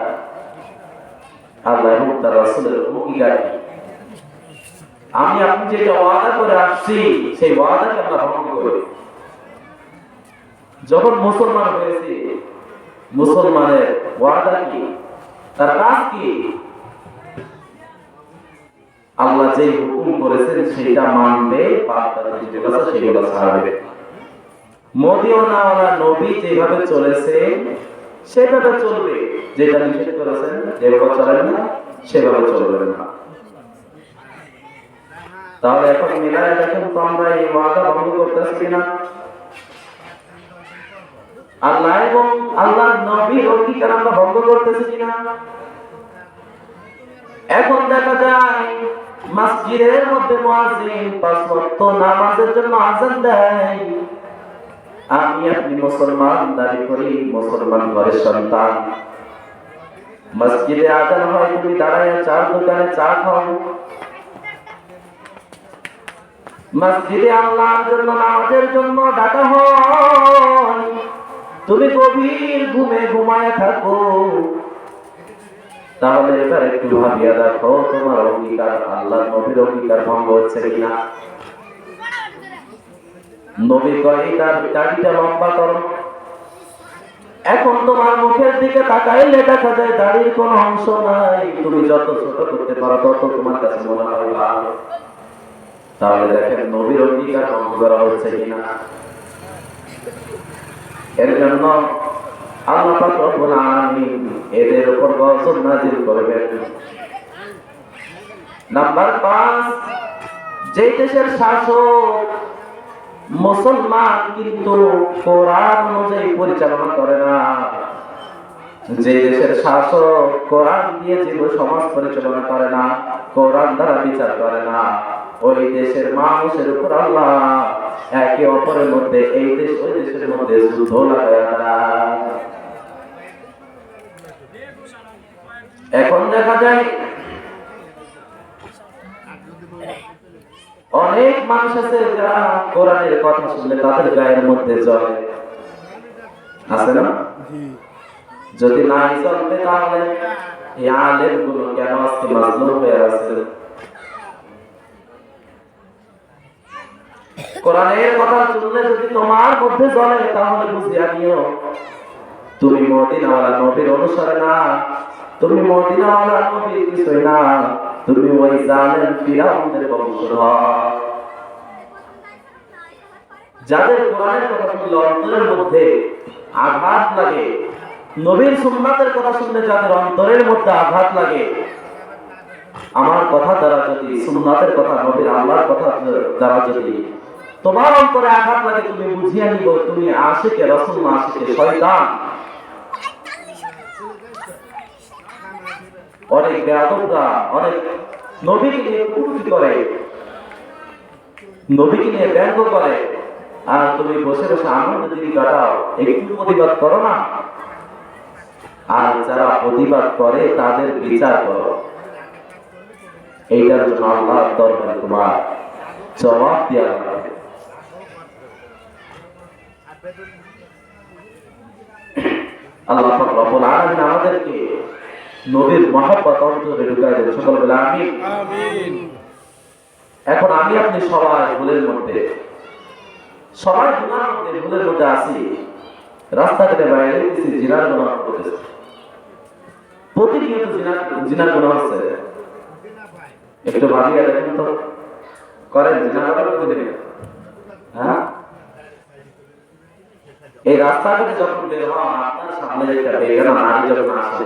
আল্লাহ এবং তার রাসূলের অঙ্গীকার, আমি আপনি যেটা ওয়াদা করে আসছি সেই ওয়াদাকে আমরা ভঙ্গ করি। যখন মুসলমান হয়েছে, মুসলমানের ওয়াদা কি, তার কাজ কি? আল্লাহ যে হুকুম করেছেন সেটা মানবে, যেগুলো সেগুলো ছাড়বে। মদিনাওয়ালা নবী যেভাবে চলেছে সেভাবে চলবে, যেটা নিষেধ করেছেন যেভাবে চলেন না সেভাবে চলবে না। তাহলে এখন মিলায় দেখেন তো আমরা এই ওয়াদা ভঙ্গ করতেছি কিনা। আল্লাহ এবং আল্লাহর নবীর অঙ্গীকার আমরা ভঙ্গ করতেছি কিনা। এখন দেখা যায় মসজিদের মধ্যে মুয়াজ্জিন 5 ওয়াক্ত নামাজের জন্য আযান দেয়। আমি আপনি মুসলমান দাবি করি, মুসলমান ঘরের সন্তান। মসজিদে আযান হয়, তুমি দাঁড়ায় চার দোকানে চা খাও। মসজিদে আল্লাহর জন্য নামাজের জন্য ডাকা হয়, তুমি গভীর ঘুমে ঘুমায় থাকো। তাহলে এবার একটু ভাবিয়া দেখো তোমার অঙ্গীকার আল্লাহ নবীর অঙ্গীকার ভঙ্গ হচ্ছে কিনা। নবী কয় তার দাড়িটা লম্বা করো, এখন তোমার মুখের দিকে তাকাইলে দেখা যায় দাড়ির কোনো অংশ নাই। তুমি যত ছোট করতে পারো তত তোমার কাছে মনে হয় ভালো। তাহলে দেখেন নবীর অঙ্গীকার ভঙ্গ করা হচ্ছে কিনা। এর জন্য আল্লাহ পাক রব্বুল আলামিন এদের উপর গজব নাযিল করবেন। নাম্বার 5, যে দেশের শাসক মুসলমান কিন্তু কোরআন অনুযায়ী পরিচালনা করে না, যে দেশের শাসক কোরআন দিয়ে জীবন সমাজ পরিচালনা করে না, কোরআন দ্বারা বিচার করে না, ওই দেশের মানুষের উপর আল্লাহ একে অপরের মধ্যে, এই দেশ ওই দেশের মধ্যে যুদ্ধ লাগায় দেয়। এখন দেখা যায় অনেক মানুষ আছে যারা কোরআনের কথা শুনলে তাদের গায়ের মধ্যে জ্বলে, আছে না? যদি নাই চলবে তাহলে এই আলেম গুলো কেন আজকে মাজলুম হয়ে আছে? কোরআনের কথা শুনলে যদি তোমার মধ্যে জ্বলে তাহলে বুঝিয়া নিও তুমি মদিনাওয়ালা নবীর অনুসারে না, তুমি মদিনাওয়ালা নবীর কিছুই না, তুমি ওই জালেম ফিরাউনের বংশধর। যাদের কোরআনের কথা শুনলে অন্তরের মধ্যে আঘাত লাগে, নবীর সুন্নাতের কথা শুনলে যাদের অন্তরের মধ্যে আঘাত লাগে, আমার কথা দ্বারা যদি, সুন্নাতের কথা, নবীর আল্লাহর কথা দ্বারা যদি তোমার অন্তরে আঘাত লাগে, তুমি বুঝিয়ে নিব তুমি আশিকে রাসূল না আশিকে শয়তান। অনেক বেয়াদবরা অনেক নবীকে নিয়ে কটূক্তি করে, নবীকে নিয়ে ব্যঙ্গ করে, আর তুমি বসে বসে আনন্দ দিন কাটাও, একটু প্রতিবাদ করো না। আর যারা প্রতিবাদ করে তাদের বিচার করো, এইটার জন্য আল্লাহর দরবারে তোমার জবাব দেওয়া হবে। আল্লাহ পাক রব্বুল আলামিন আমাদেরকে নবীর মহব্বত অন্তরে ঢুকায় দেন। সকল বলে আমিন। এখন আমি আপনি সবাই ভুলের মধ্যে, সবাই গুনার মধ্যে, ভুলের মধ্যে আছি। রাস্তাঘাটে বাইরে কিছু জিনার গুনাহ করতেছে, প্রতিনিয়ত জিনার গুনাহ হচ্ছে। একটু ভাবিয়া দেখেন তো, করেন জিনা করার প্রতিদিন? হ্যাঁ, এই রাস্তাঘাটে যখন বের হন, আপনার সামনে একটা বেগানা নারী যখন আসে,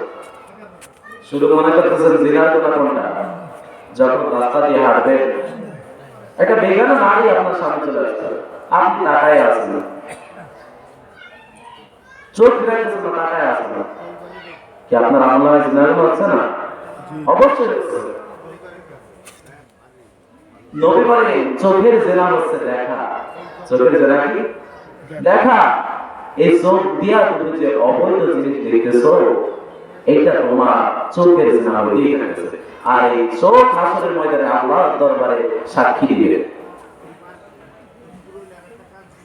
শুধু মনে করতেছেন জিনার গুনাহ কোনটা? যখন রাস্তা দিয়ে হাঁটবেন, একটা বেগানা নারী আপনার সামনে চলে আসছে, আপনি তাকায় আছেন, চোখ রাখতেছেন না, তাকায় আছেন, কি আপনার আমলা জিনার গুনাহ হচ্ছে না? অবশ্যই হচ্ছে। নবী বলেন চোখের জিনা হচ্ছে দেখা। চোখের জিনা কি? দেখা। এই চোখ দিয়া তুমি যে অবৈধ জিনিস দেখতেছো, এটা তোমার চোখের জিনা হইতেই থাকতেছে। আর এই চোখ হাসরের ময়দানে আল্লাহর দরবারে সাক্ষী দিবে।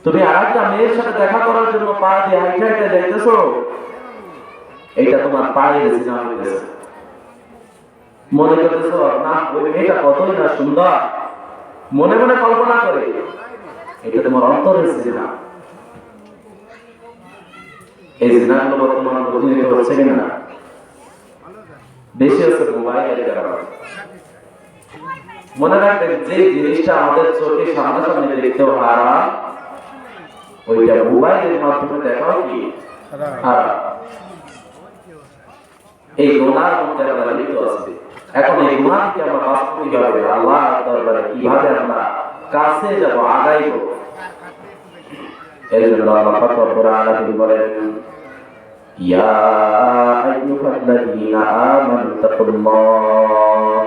তুমি আরেকটা মেয়ের সাথে দেখা করার জন্য পা দিয়ে হাইটা হাইটা যাইতেছো, এটা তোমার পায়ের জিনা হইতেছে। মনে করতেছো না ওই মেয়েটা কতই না সুন্দর, মনে মনে কল্পনা করে, এটা তোমার অন্তরের জিনা। এই জিনাগুলো বর্তমান প্রতিনিয়ত হচ্ছে কিনা? বেশি হচ্ছে মোবাইলের কারণে। মনে রাখবেন যে জিনিসটা আমাদের চোখে সামনাসামনি দেখতেও হারাম, ওইটা মোবাইলের মাধ্যমে দেখাও কি হারাম। এই গুনার মধ্যে আমরা লিপ্ত আছি। এখন এই গুনাহ থেকে আমরা বাঁচতে হবে, আল্লাহর দরবারে কিভাবে আমরা কাছে যাব, আগাইব। এর জন্য আল্লাহ পাক রব্বুল আলামিন বলেন, ইয়া আইয়ুহাল্লাযীনা আমানু তাকুল্লাহ,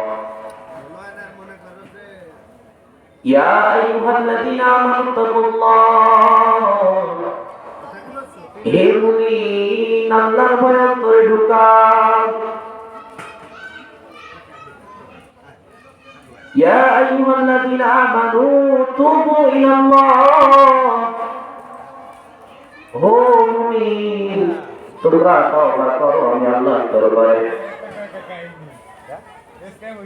ইয়া আইয়ুহাল্লাযীনা আমানু তাকুল্লাহ, হে মুমিন আল্লাহর ভয় অন্তরে ঢুকাও। ইয়া আইয়ুহাল্লাযীনা আমানু তুবু ইলাল্লাহ, ও মুমিন তোমরা তওবা করো আমি আল্লাহর দরবারে।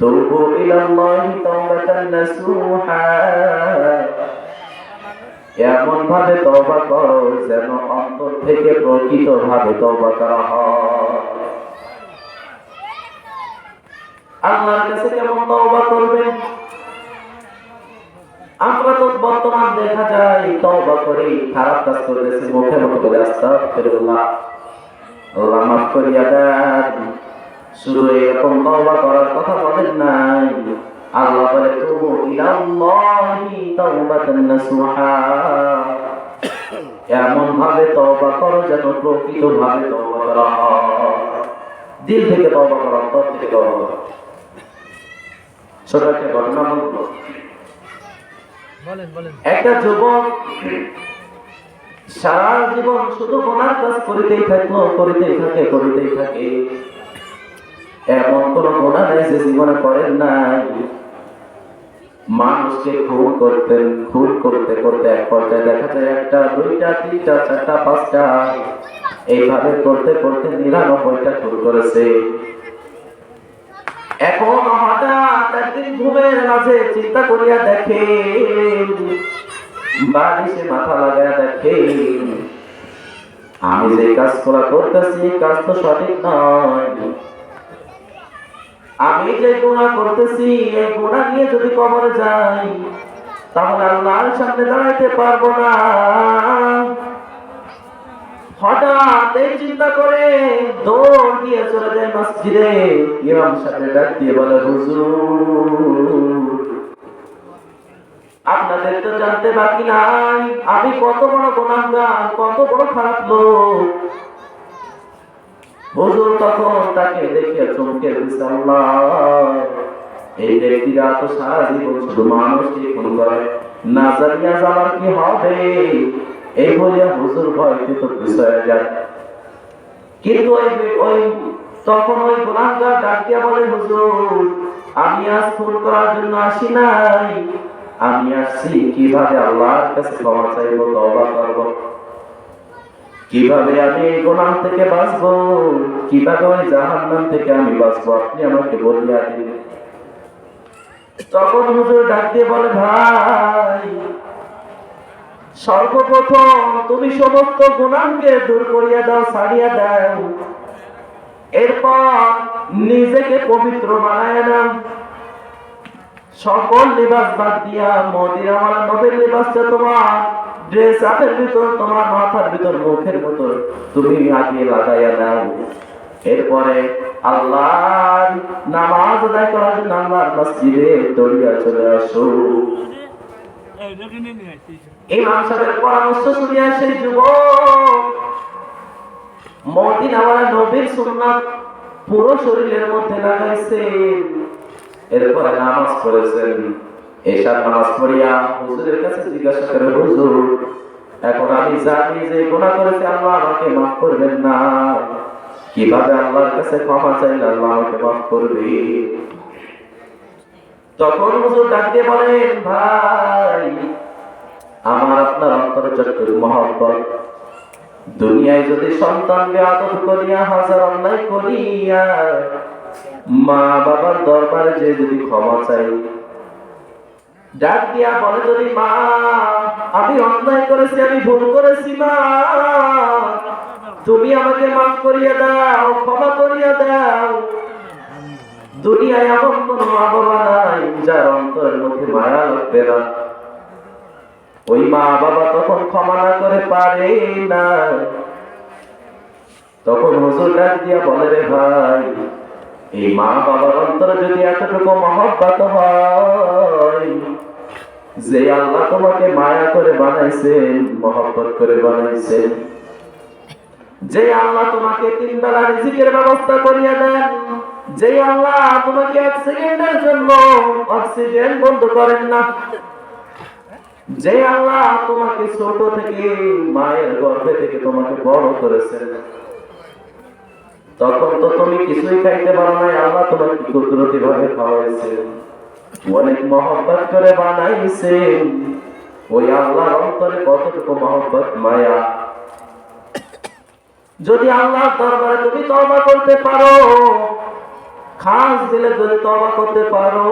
তুবু ইলাল্লাহি তাওবাতান নাসুহা, এমন ভাবে তওবা করো যেন অন্তর থেকে প্রকৃত ভাবে তওবা করা হয়। আল্লাহর কাছে কেমন তওবা করবে? আমরা তো বর্তমান দেখা যায় তওবা করে খারাপ কাজ করেছি, মুখে মুখে বলে আস্তাগফিরুল্লাহ, আল্লাহ মাফ করিয়া দেন, শুধু এরকম তওবা করার কথা বলেন নাই। আল্লাহ বলে তুবু ইলাল্লাহি তাওবাতান নাসুহা, এমন ভাবে তওবা করো যেন প্রকৃত ভাবে তওবা করা হয়। দিল থেকে তওবা করো, অন্তর থেকে তওবা করো। ছোট একটা ঘটনা বলবো। একটা যুবক সারা জীবন শুধু গুনার কাজ করিতেই থাকে। এমন কোন গুনাহ নাই যে জীবনে করেন নাই। মানুষকে খুন করতে করতে এক পর্যায়ে দেখা যায় একটা, দুইটা, তিনটা, চারটা, পাঁচটা, এইভাবে করতে করতে 99টা খুন করেছে। এখন হঠাৎ একদিন ঘুমের মাঝে চিন্তা করিয়া দেখে, বালিশে মাথা লাগায়া দেখে, আমি যে কাজগুলা করতেছি কাজ তো সঠিক নয়। আমি যে গুনাহ করতেছি এই গুনাহ নিয়ে যদি কবরে যাই তাহলে আল্লাহর সামনে দাঁড়াইতে পারবো না। হঠাৎ এই চিন্তা করে দৌড় দিয়ে চলে যায় মসজিদে। ইমাম সাহেব ডাক দিয়ে বলে, হুজুর আপনাদের তো জানতে বাকি নাই আমি কত বড় গুনাহগার, কত বড় খারাপ লোক। হুজুর তখন তাকে দেখে চমকে দিয়েছে, আল্লাহ এই ব্যক্তিরা তো সারা জীবন শুধু মানুষকে খুন করে, না জানিয়া আমার কি হবে। এই বলিয়া হুজুর ভয়তে তো পিছনে যায়। কিন্তু তখন ওই গুনাহগার ডাক দিয়া বলে, হুজুর আমি আজ খুন করার জন্য আসি নাই, আমি আসছি কিভাবে আল্লাহর কাছে ক্ষমা চাইবো, তওবা করব। কিভাবে আমি এই গুনাহ থেকে বাঁচবো, কিভাবে ওই জাহান্নাম থেকে আমি বাঁচবো, আপনি আমাকে বলিয়া দিন। তখন হুজুর ডাক দিয়ে বলে, ভাই সর্বপ্রথম তুমি সমস্ত গুনাহকে দূর করিয়া দাও, ছাড়িয়া দাও, এরপর নিজেকে পবিত্র বানায় নাও। সকল লিবাস বাদ দিয়া মদিনা ওয়ালা নবীর লিবাসটা তোমার ড্রেস আপের ভিতর, তোমার মাথার ভিতর, মুখের ভিতর তুমি আগে লাগাইয়া দাও। এরপরে আল্লাহ নামাজ আদায় করার জন্য আল্লাহর মসজিদে দৌড়িয়া চলে আসো। ইমাম সাহেবের পরামর্শ শুনিয়া সেই যুবক মদিনা ওয়ালা নবীর সুন্নাত পুরো শরীরের মধ্যে লাগাইছে। এরপরে নামাজ পড়েছেন। এশার নামাজ পড়িয়া হুজুরের কাছে জিজ্ঞাসা করে, হুজুর এখন আমি জানি যে গুনাহ করেছি, আল্লাহ আমাকে মাফ করবেন না, কিভাবে আল্লাহর কাছে ক্ষমা চাইলে আল্লাহ আমাকে মাফ করবে? তখন হুজুর ডাক দিয়ে বলেন, ভাই আমার আপনার অন্তরে যতটুকু মহব্বত, দুনিয়ায় যদি সন্তানকে আদর করিয়া, হাজার অন্যায় করিয়া মা বাবার দরবারে যে যদি ক্ষমা চাই, ডাক দিয়া বলে যদি, মা আমি অন্যায় করেছি, আমি ভুল করেছি, মা তুমি আমাকে মাফ করিয়া দাও, ক্ষমা করিয়া দাও। দুনিয়ায় এমন কোন মা বাবা নাই যার অন্তরের মধ্যে মায়া লাগবে না। ওই মা বাবা তখন ক্ষমা না করে পারে না। তখন হুজুর ডাক দিয়া বলে, রে ভাই এই মা বাবার অন্তরে যদি এতটুকু মহব্বত হয়, যে আল্লাহ তোমাকে মায়া করে বানাইছেন, মহব্বত করে বানাইছেন, যে আল্লাহ তোমাকে 3 বেলা রিজিকের ব্যবস্থা করিয়া দেন, যে আল্লাহ তোমাকে 1 সেকেন্ডের জন্য অক্সিজেন বন্ধ করেন না, যে আল্লাহ তোমাকে ছোট থেকে মায়ের গর্ভে থেকে তোমাকে বড় করেছেন, তখন তো তুমি কিছুই খাইতে পারো নাই, আল্লাহ তোমাকে কুদরতি ভাবে খাওয়াইছেন, অনেক মহব্বত করে বানাইছেন। ওই আল্লাহর অন্তরে কতটুকু মহব্বত, মায়া। যদি আল্লাহর দরবারে তুমি তওবা করতে পারো, খাস দিলে যদি তওবা করতে পারো,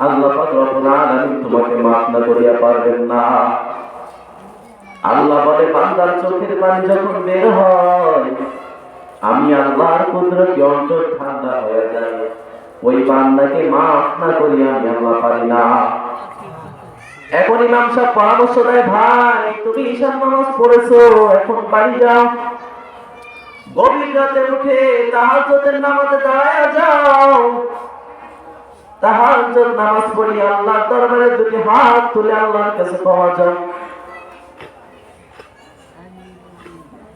আল্লাহ পাক রব্বুল আলামিন তোমাকে মাফ না করিয়া পারবেন না। আল্লাহ বলে, বান্দার চোখের পানি যখন বের হয়, আমি আল্লাহর কুদরতি অন্তর ঠান্ডা হয়ে যায়, ওই বান্দাকে মাফ না করিয়া আমি আল্লাহ পারি না। এখন ইমাম সাহেব পরামর্শ দেয়, ভাই তুমি ঈশার নামাজ পড়েছো, এখন বাড়ি যাও, গভীর রাতে উঠে তাহাজ্জুদের নামাজে দাঁড়ায়া যাও, তাহাজ্জুদ নামাজ পড়ি আল্লাহর দরবারে 2 হাত তুলে আল্লাহর কাছে ক্ষমা চাও।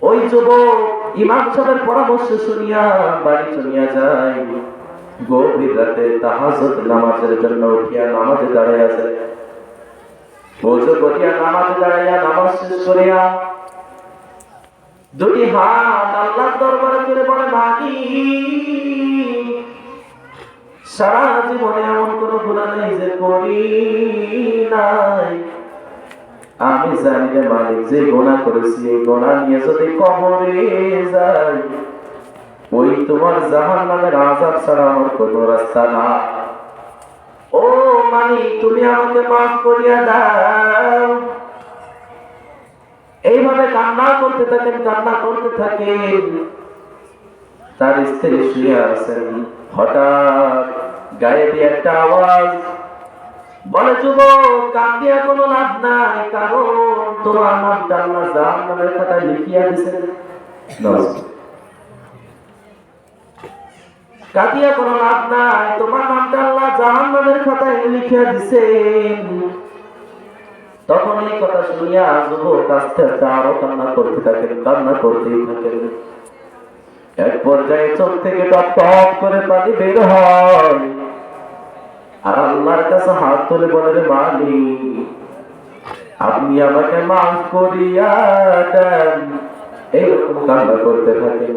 ওই যুবক ইমাম সাহেবের পরামর্শ শুনিয়া বাড়ি চলিয়া যায়। গভীর রাতে তাহাজ্জুদ নামাজের জন্য উঠিয়া নামাজে দাঁড়াইয়া যায়। ওযু করিয়া নামাজে দাঁড়াইয়া নামাজ শেষ করিয়া 2 হাত আল্লাহর দরবারে তুলে বলে, মালিক সারা জীবনে এমন কোন গুনাহ নেই যে করি নাই, আমি জানি রে মালিক, যে গুনাহ করেছি এই গুনাহ নিয়ে যদি কবরে যাই, ওই তোমার জাহান্নামের আযাব ছাড়া আমার কোনো রাস্তা না। ও মালিক তুমি আমাকে মাফ করিয়া দাও। এইভাবে কান্না করতে থাকেন, কান্না করতে থাকেন। তার স্ত্রী শুয়ে আছেন। হঠাৎ গায়ে দিয়ে একটা আওয়াজ বলে, যুবক কান্দিয়া কোনো লাভ নাই, কারণ তোমার নামটা আল্লাহ জাহান্নামের খাতায় লিখিয়া দিয়েছেন। কাঁদিয়া কোনো লাভ নাই, তোমার নামটা আল্লাহ জাহান্নামের খাতায় লিখিয়া দিয়েছেন। তখন এই কথা শুনিয়া যুবক আস্তে আস্তে আরো কান্না করতে থাকেন, কান্না করতেই থাকেন। এক পর্যায়ে চোখ থেকে টপ টপ করে পানি বের হয়, আর আল্লাহর কাছে হাত তুলে বলে, রে মালিক আপনি আমাকে মাফ করিয়া দেন। এইরকম কান্না করতে থাকেন।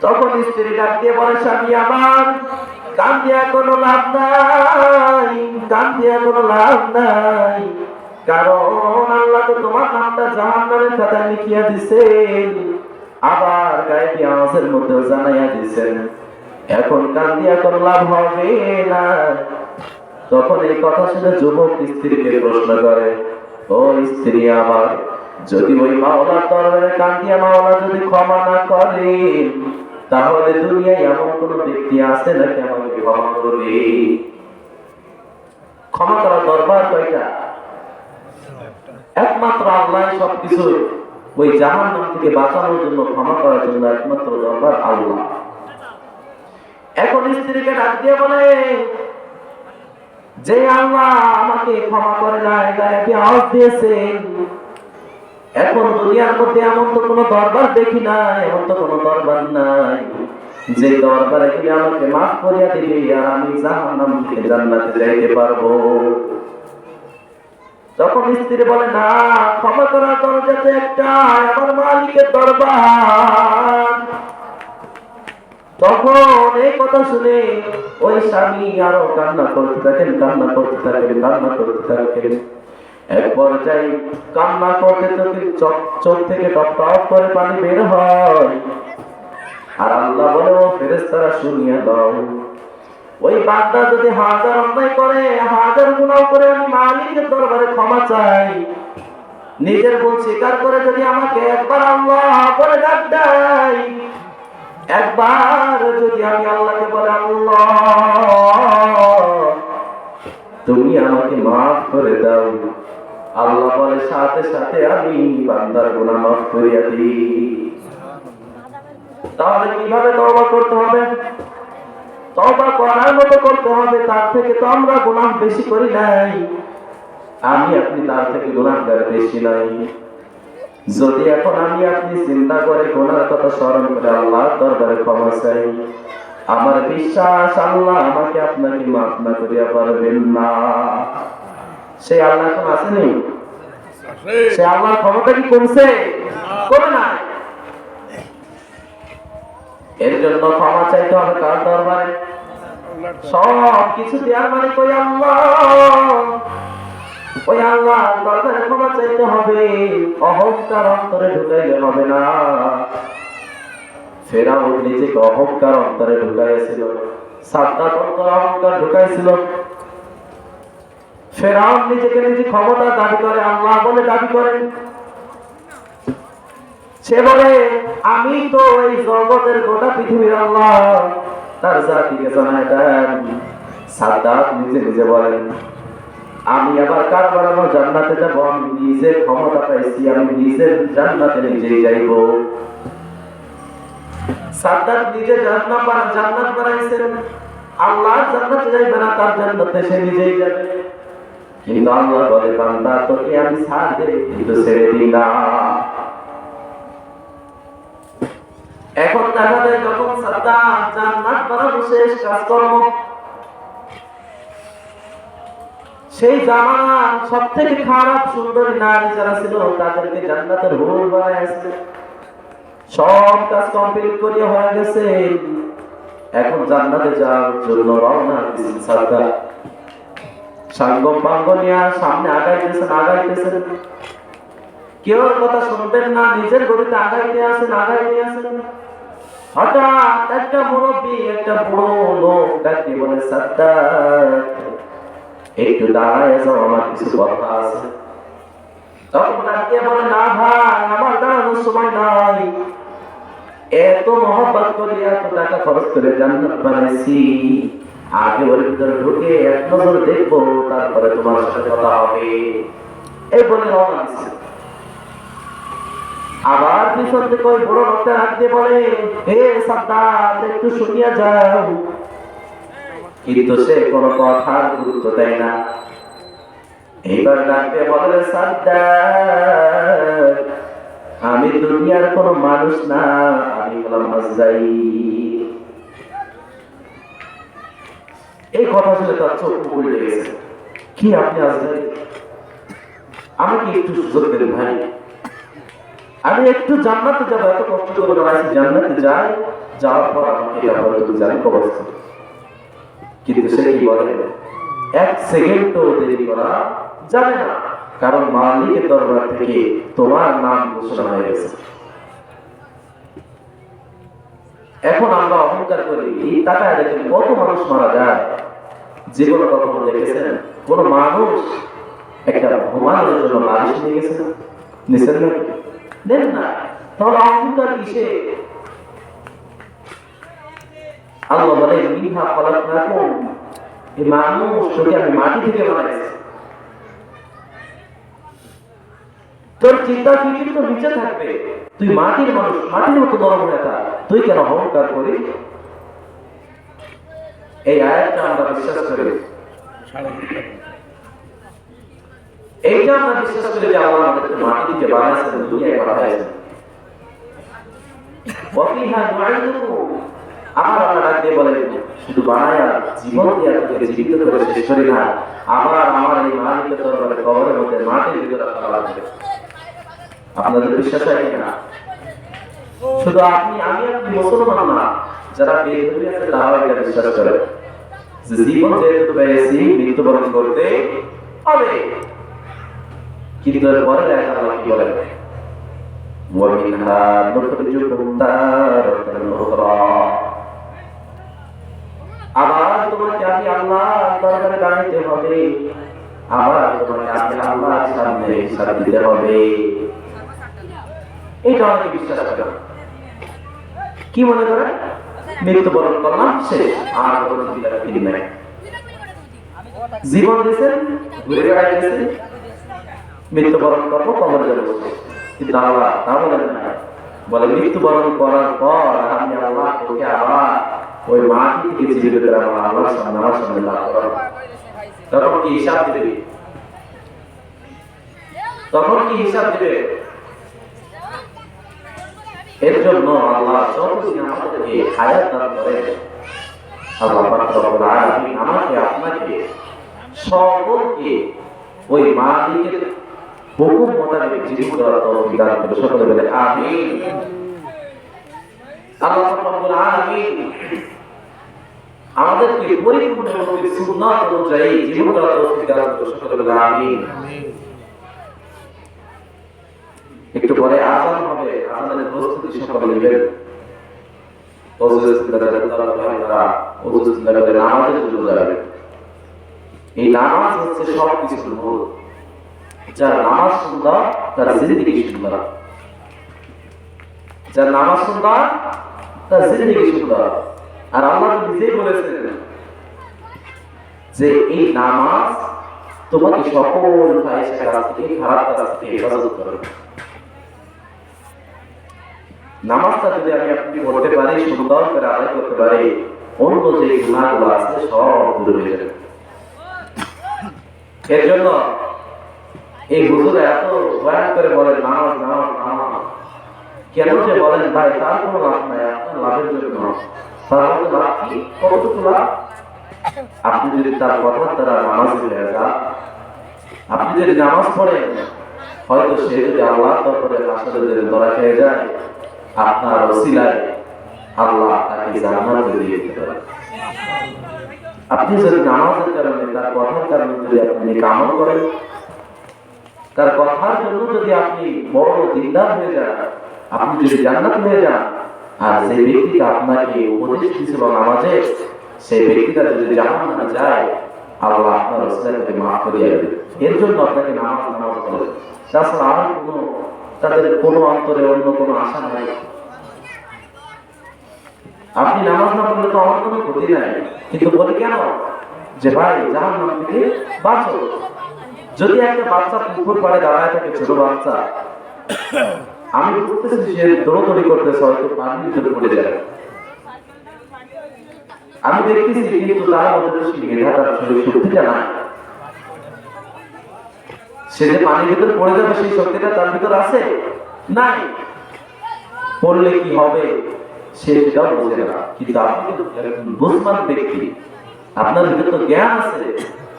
তখন স্ত্রী ডাক দিয়ে বলে, স্বামী আমার কান্দিয়া কোনো লাভ নাই, কান্দিয়া কোনো লাভ নাই, কারণ আল্লাহ তো তোমার নামটা জাহান্নামের খাতায় লিখিয়া দিছেন, আবার গায়েবী আওয়াজের মধ্যেও জানাইয়া দিছেন, এখন কান্দিয়া কোন লাভ হবে না। তখন এই কথা শুনে যুবক স্ত্রীকে প্রশ্ন করে, ও স্ত্রী আমার, যদি ওই মাওলার দরবারে কান্দিয়া মাওলা যদি ক্ষমা না করে, তাহলে দুনিয়ায় এমন কোন ব্যক্তি আছে নাকি আমাকে ক্ষমা করবে? ক্ষমা করার দরবার কয়টা? একমাত্র আল্লাহ সবকিছু। ওই জাহান্নাম থেকে বাঁচানোর জন্য, ক্ষমা করার জন্য একমাত্র দরবার আল্লাহ। এখন স্ত্রীকে ডাক দিয়ে বলে, যে আল্লাহ আমাকে ক্ষমা করে না, গায়েবী আওয়াজ দিয়েছেন, এখন দুনিয়ার মধ্যে এমন তো কোনো দরবার দেখি নাই, এমন তো কোনো দরবার নাই যে দরবারে গেলে আমাকে মাফ করিয়া দিবে আর আমি জাহান্নাম থেকে জান্নাতে যাইতে পারবো। তখন স্ত্রী বলে, না, ক্ষমা করার দরজা তো একটা, আমার মালিকের দরবার। তখন এই কথা শুনে ওই স্বামী আরো কান্না করতে থাকেন, কান্না করতে থাকেন, কান্না করতে থাকেন। এক পর্যায়ে কান্না করতে করতে চোখ থেকে টপ টপ করে পানি বের হয়। আর আল্লাহ বলে, ও ফেরেশতারা শুনিয়ে দাও, ওই বান্দা যদি হাজার অন্যায় করে, হাজার গুনাহ করে, আমি মালিকের দরবারে ক্ষমা চাই, নিজের ভুল স্বীকার করে যদি আমাকে একবার আল্লাহ বলে ডাক দেয়, একবার যদি আমি আল্লাহকে বলে, আল্লাহ তুমি আমাকে মাফ করে দাও, আল্লাহ বলে সাথে সাথে আমি বান্দার গুনাহ মাফ করিয়া দিই। তাহলে কিভাবে তওবা করতে হবে? তওবা করার মতো করতে হবে। তার থেকে তো আমরা গুনাহ বেশি করি নাই, আমি আপনি তার থেকে গুনাহগার বেশি নাই। যদি এখন আমি আপনি চিন্তা করে গুনার কথা স্মরণ করে আল্লাহর দরবারে ক্ষমা চাই, আমার বিশ্বাস আল্লাহ আমাকে আপনাকে মাফ না করিয়া পারবেন না। সে আল্লাহ এখন আসেনি? সে আল্লাহর ক্ষমতা কি কমছে? করে না। এর জন্য ক্ষমা চাইতে হবে কার দরবারে? সব কিছু দেওয়ার মানে কই আল্লাহ, ওই আল্লাহ দরবারে ক্ষমা চাইতে হবে। অহংকার অন্তরে ঢুকাইলে হবে না। ফেরাউন নিজেকে অহংকার অন্তরে ঢুকাইছিল, সাদ্দাত অন্তরে অহংকার ঢুকাইছিল। ফেরাউন নিজেকে নিজে ক্ষমতা দাবি করে, আল্লাহ বলে দাবি করে। সে বলে, আমি তো এই জগতের গোটা পৃথিবীর আল্লাহ, তার জাতিকে জানায় দেন। সাদ্দাত নিজে নিজে বলেন, আমি আবার কার বাড়ানো জান্নাতে যাব? আমি নিজে ক্ষমতা পাইছি, আমি নিজের জান্নাতে নিজেই যাইব। সাদ্দাত নিজে জান্নাত বানাইছেন, আল্লাহ জান্নাতে যাইবে না, তার জান্নাতে সে নিজেই যাবে। কিন্তু আল্লাহ বলে, বান্দা তোকে আমি ছাড় দেব, কিন্তু ছেড়ে দিই না। এখন দেখা যায় যখন সাদ্দাত জান্নাত বানানো শেষ কাজকর্ম, সেই জামানার সব থেকে খারাপ সুন্দরী নারী যারা ছিল তাদেরকে জান্নাতের হুর বানাইছে। সব কাজ কমপ্লিট করিয়া হয়ে গেছে, এখন জান্নাতে যাওয়ার জন্য রওনা দিয়েছেন সাদ্দাত। সাঙ্গ পাঙ্গ নিয়ে সামনে আগাইতেছেন। কেউ কথা শুনবেন না, নিজের গতিতে আগাইতে আছেন। হঠাৎ একটা মুরব্বী, একটা বুড়ো লোক ডাকে বলে, সাদ্দাত একটু দাঁড়ায় যাও, আমার কিছু কথা আছে। তখন ডাকে বলে, না ভাই, আমার দাঁড়ানোর সময় নাই। এত মহব্বত করে, এত টাকা খরচ করে জান্নাত বানাইছি, আগে ওর ভিতরে ঢুকে এক নজর দেখবো, তারপরে তোমার সাথে কথা হবে। এই বলে রওনা দিচ্ছে। আবার পিছন থেকে ওই বড় লোকটা হাত দিয়ে বলে, হে সাদ্দাত একটু শুনিয়া যাও। কিন্তু সে কোনো কথার গুরুত্ব দেয় না। এইবার ডাকতে বলে, সাদ্দাত আমি দুনিয়ার কোনো মানুষ না, আমি হলাম আজরাইল। এই কথা শুনে তার চোখ খুলে গেছে। কি আপনি আজরাইল? আমাকে একটু সুযোগ দেন ভাই, আমি একটু জান্নাতে যাবো, এত কষ্ট করে বেড়াইছি, জান্নাতে যাই, যাওয়ার পর আমাকে এটা বলে তুমি জানি কবর। কিন্তু সে কি বলে, এক সেকেন্ডও দেরি করা যাবে না। কারণ মালিকের দরবার থেকে তোমার নাম ঘোষণা হয়ে গেছে। এখন আমরা অহংকার করি, এই টাকায় দেখেন কত মানুষ মারা যায়। জীবনে কখনো দেখেছেন কোন মানুষ একটা ঘুমানোর জন্য বালিশ নিয়ে গেছে? নিছেন না? দেন না। তাহলে অহংকার কিসে? আল্লাহ বলে মিনহা খলাকনাকুম, এই মানুষকে আমি মাটি থেকে বানাইছি। তোর চিন্তা ফিকির তো নিচে থাকবে, তুই মাটির মানুষ, মাটির মতো নরম হয়ে থাক, তুই কেন অহংকার করিস? এই আয়াতটা আমরা বিশ্বাস করি, এইটা আমরা বিশ্বাস করি যে আল্লাহ আমাদেরকে মাটি থেকে বানাইছেন, দুনিয়ায় পাঠাইছেন। ওয়াফিহা নুঈদুকুম, আবার আল্লাহ ডাক দিয়ে বলেন শুধু বানায়া জীবন দিয়ে তোকে জীবিত করে শেষ করি না, আবার আমার এই মাটিকে দরবারে কবরের মধ্যে মাটির ভিতরে ফেলা হবে। আপনাদের বিশ্বাস হয় না? শুধু আপনি মুসলমান না, যারা বেদুইন আছে তারাও এটা বিশ্বাস করে যে জীবন যেহেতু পেয়েছি মৃত্যুবরণ করতে হবে। কিন্তু এরপরে আল্লাহ কি বলেন? وَمِنْهَا نُخْرِجُكُمْ تَارَةً أُخْرَى, আবার তোমাকে আমি আল্লাহর দরবারে দাঁড়াতে হবে, আবার তোমাকে আমি আল্লাহর সামনে হিসাব দিতে হবে। এইটা অনেকে বিশ্বাস করে। কি মনে করে? মৃত্যুবরণ করলাম শেষ, আর কোনো দিন নাই। জীবন দিয়েছেন, ঘুরে বেড়াইতেছেন, মৃত্যুবরণ করবো, কবরে যাবো। কিন্তু আল্লাহ তা বলেন না, বলে মৃত্যুবরণ করার পর আমি আল্লাহ তোকে আবার ওই মাটি থেকে জীবিত করে আমার আল্লাহর সামনে আমার সামনে দাঁড় করাবো। তখন কি হিসাব দেবে? তখন কি হিসাব দেবে? এর জন্য আল্লাহ যতদিন আমাদেরকে হায়াত দান করেন, আল্লাহ পাক রব্বুল আলামিন আমাকে আপনাকে সকলকে ওই মালিকের হুকুম মোতাবেক জীবন করার তৌফিক দান করে। সকলে বলে আমিন। আল্লাহ পাক রব্বুল আলামিন আমাদেরকে পরিপূর্ণ নবীর সুন্নাত অনুযায়ী জীবন করার তৌফিক দান করে। সকলে বলে আমিন। একটু পরে আযান হবে, আযানের প্রস্তুতি সকলে নেবেন। নামাজের জন্য যাবে। এই নামাজ হচ্ছে সবকিছুর মূল। যার নামাজ সুন্দর তার জিন্দেগি সুন্দর, যার নামাজ সুন্দর তার জিন্দেগি সুন্দর। আর আল্লাহ নিজেই বলেছেন যে এই নামাজ তোমাকে সকল ফাহিশা কাজ থেকে, খারাপ কাজ থেকে হেফাজত করবে। নামাজটা যদি আমি আপনি পড়তে পারি, সুন্দর করে আদায় করতে পারি, অন্য যে গুনাহগুলো আছে সব দূর হয়ে যাবে। এর জন্য এই হুজুর এত বয়ান করে বলেন নামাজ নামাজ নামাজ, কেন যে বলেন ভাই তার কোনো লাভ নাই, আপনার লাভের জন্য। তার মধ্যে লাভ কি? কতটুকু লাভ? আপনি যদি তার কথার দ্বারা নামাজ হয়ে যান, আপনি যদি নামাজ পড়েন, হয়তো সে যদি আল্লাহ দরবারে আসলে যদি ধরা খেয়ে যায়, আপনার ওসিলায় আল্লাহ তাকে জান্নাতে দিয়ে দিতে পারে। আপনি যদি নামাজের কারণে, তার কথার কারণে যদি আপনি আমল করেন, তার কথার জন্য যদি আপনি বড় দিনদার হয়ে যান, আপনি যদি জান্নাত হয়ে যান, আর যে ব্যক্তিটা আপনাকে উপদেশ দিয়েছিল নামাজে, সেই ব্যক্তিটা যদি জাহান্নামে যায়, আল্লাহ আপনার ওসিলাকে মাফ করে দেবে। এর জন্য আপনাকে নামাজ নামাজ বলে। তাছাড়া আর কোনো তাদের কোনো অন্তরে অন্য কোনো আশা নাই। আপনি নামাজ না পড়লে তো আমার কোনো ক্ষতি নাই, কিন্তু বলি কেন যে ভাই জাহান্নাম থেকে বাঁচো। যদি একটা বাচ্চা পুকুর পাড়ে দাঁড়ায় থাকে, ছোট বাচ্চা, আমি বুঝতেছি সে দৌড়দৌড়ি করতেছে, হয়তো পানির ভিতরে পড়ে যাবে, আমি দেখতেছি, কিন্তু তার মধ্যে সেই মেধাটা শক্তিটা নাই। সে যে পানির ভিতরে পড়ে যাবে সেই শক্তিটা তার ভিতরে আছে নাই। পড়লে কি হবে সে সেটাও বোঝে না। কিন্তু আপনি কিন্তু বুঝমান ব্যক্তি, আপনার ভিতরে তো জ্ঞান আছে,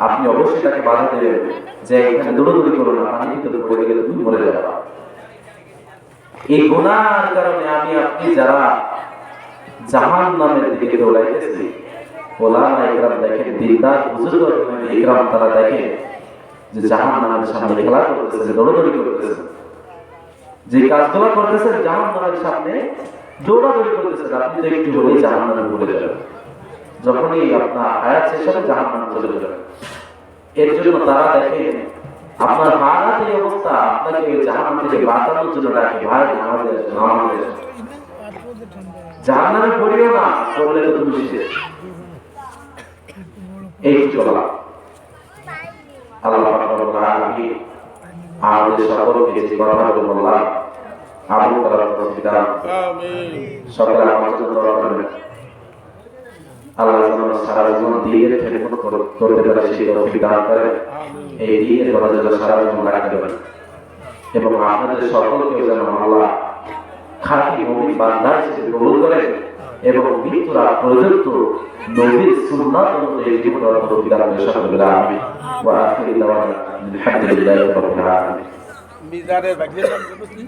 আপনি অবশ্যই তাকে বাধা দেবেন যে এখানে দৌড়দৌড়ি করো না, পানির ভিতরে পড়ে গেলে তুমি মরে যাবে। এই গুনার কারণে আমি আপনি যারা জাহান্নামের দিকে দৌড়াইতেছি, ওলামা ইকরাম দেখেন, দিনদার বুজুর্গ ইকরাম তারা দেখেন যে জাহান্নামের সামনে খেলা করতেছেন, দৌড়াদৌড়ি করতেছেন, যে কাজগুলো করতেছেন জাহান্নামের সামনে দৌড়াদৌড়ি করতেছেন, আপনি তো একটু হলেই জাহান্নামে পড়ে যাবেন। যখনই আপনার হায়াত শেষ হবে জাহান্নামে চলে যাবেন। এর জন্য তারা দেখেন আপনার হায়াত এই অবস্থা, আপনাকে ওই জাহান্নাম থেকে বাঁচানোর জন্য ডাকে, ভাই নামাজে আসো, নামাজে আসো, জাহান্নামে পড়িও না, পড়লে তো তুমি শেষ। এই চলা আল্লাহ পাক রব্বুল আলামিন আমাদের সকলকে যে কথাগুলো বললাম আমল করার তৌফিক দান আমিন। সকলে আমার জন্য দোয়া করবেন, আল্লাহ যেন সারা জীবন দিনের খেদমত করতে পারে সেই তৌফিক দান করেন, এই দিনের কথা যেন সারা জীবন রাখতে পারে, এবং আপনাদের সকলকে যেন আল্লাহ খাঁটি মুমিন বান্দা হিসেবে কবুল করেন এবং মৃত্যুর আগ পর্যন্ত নবীর সুন্নাত অনুযায়ী জীবন গড়ার তৌফিক দান করেন। সকলে আমিন। ওয়া আখিরু দাওয়ানা আলহামদুলিল্লাহি রাব্বিল আলামিন। মিজানের বাগির নাম কি?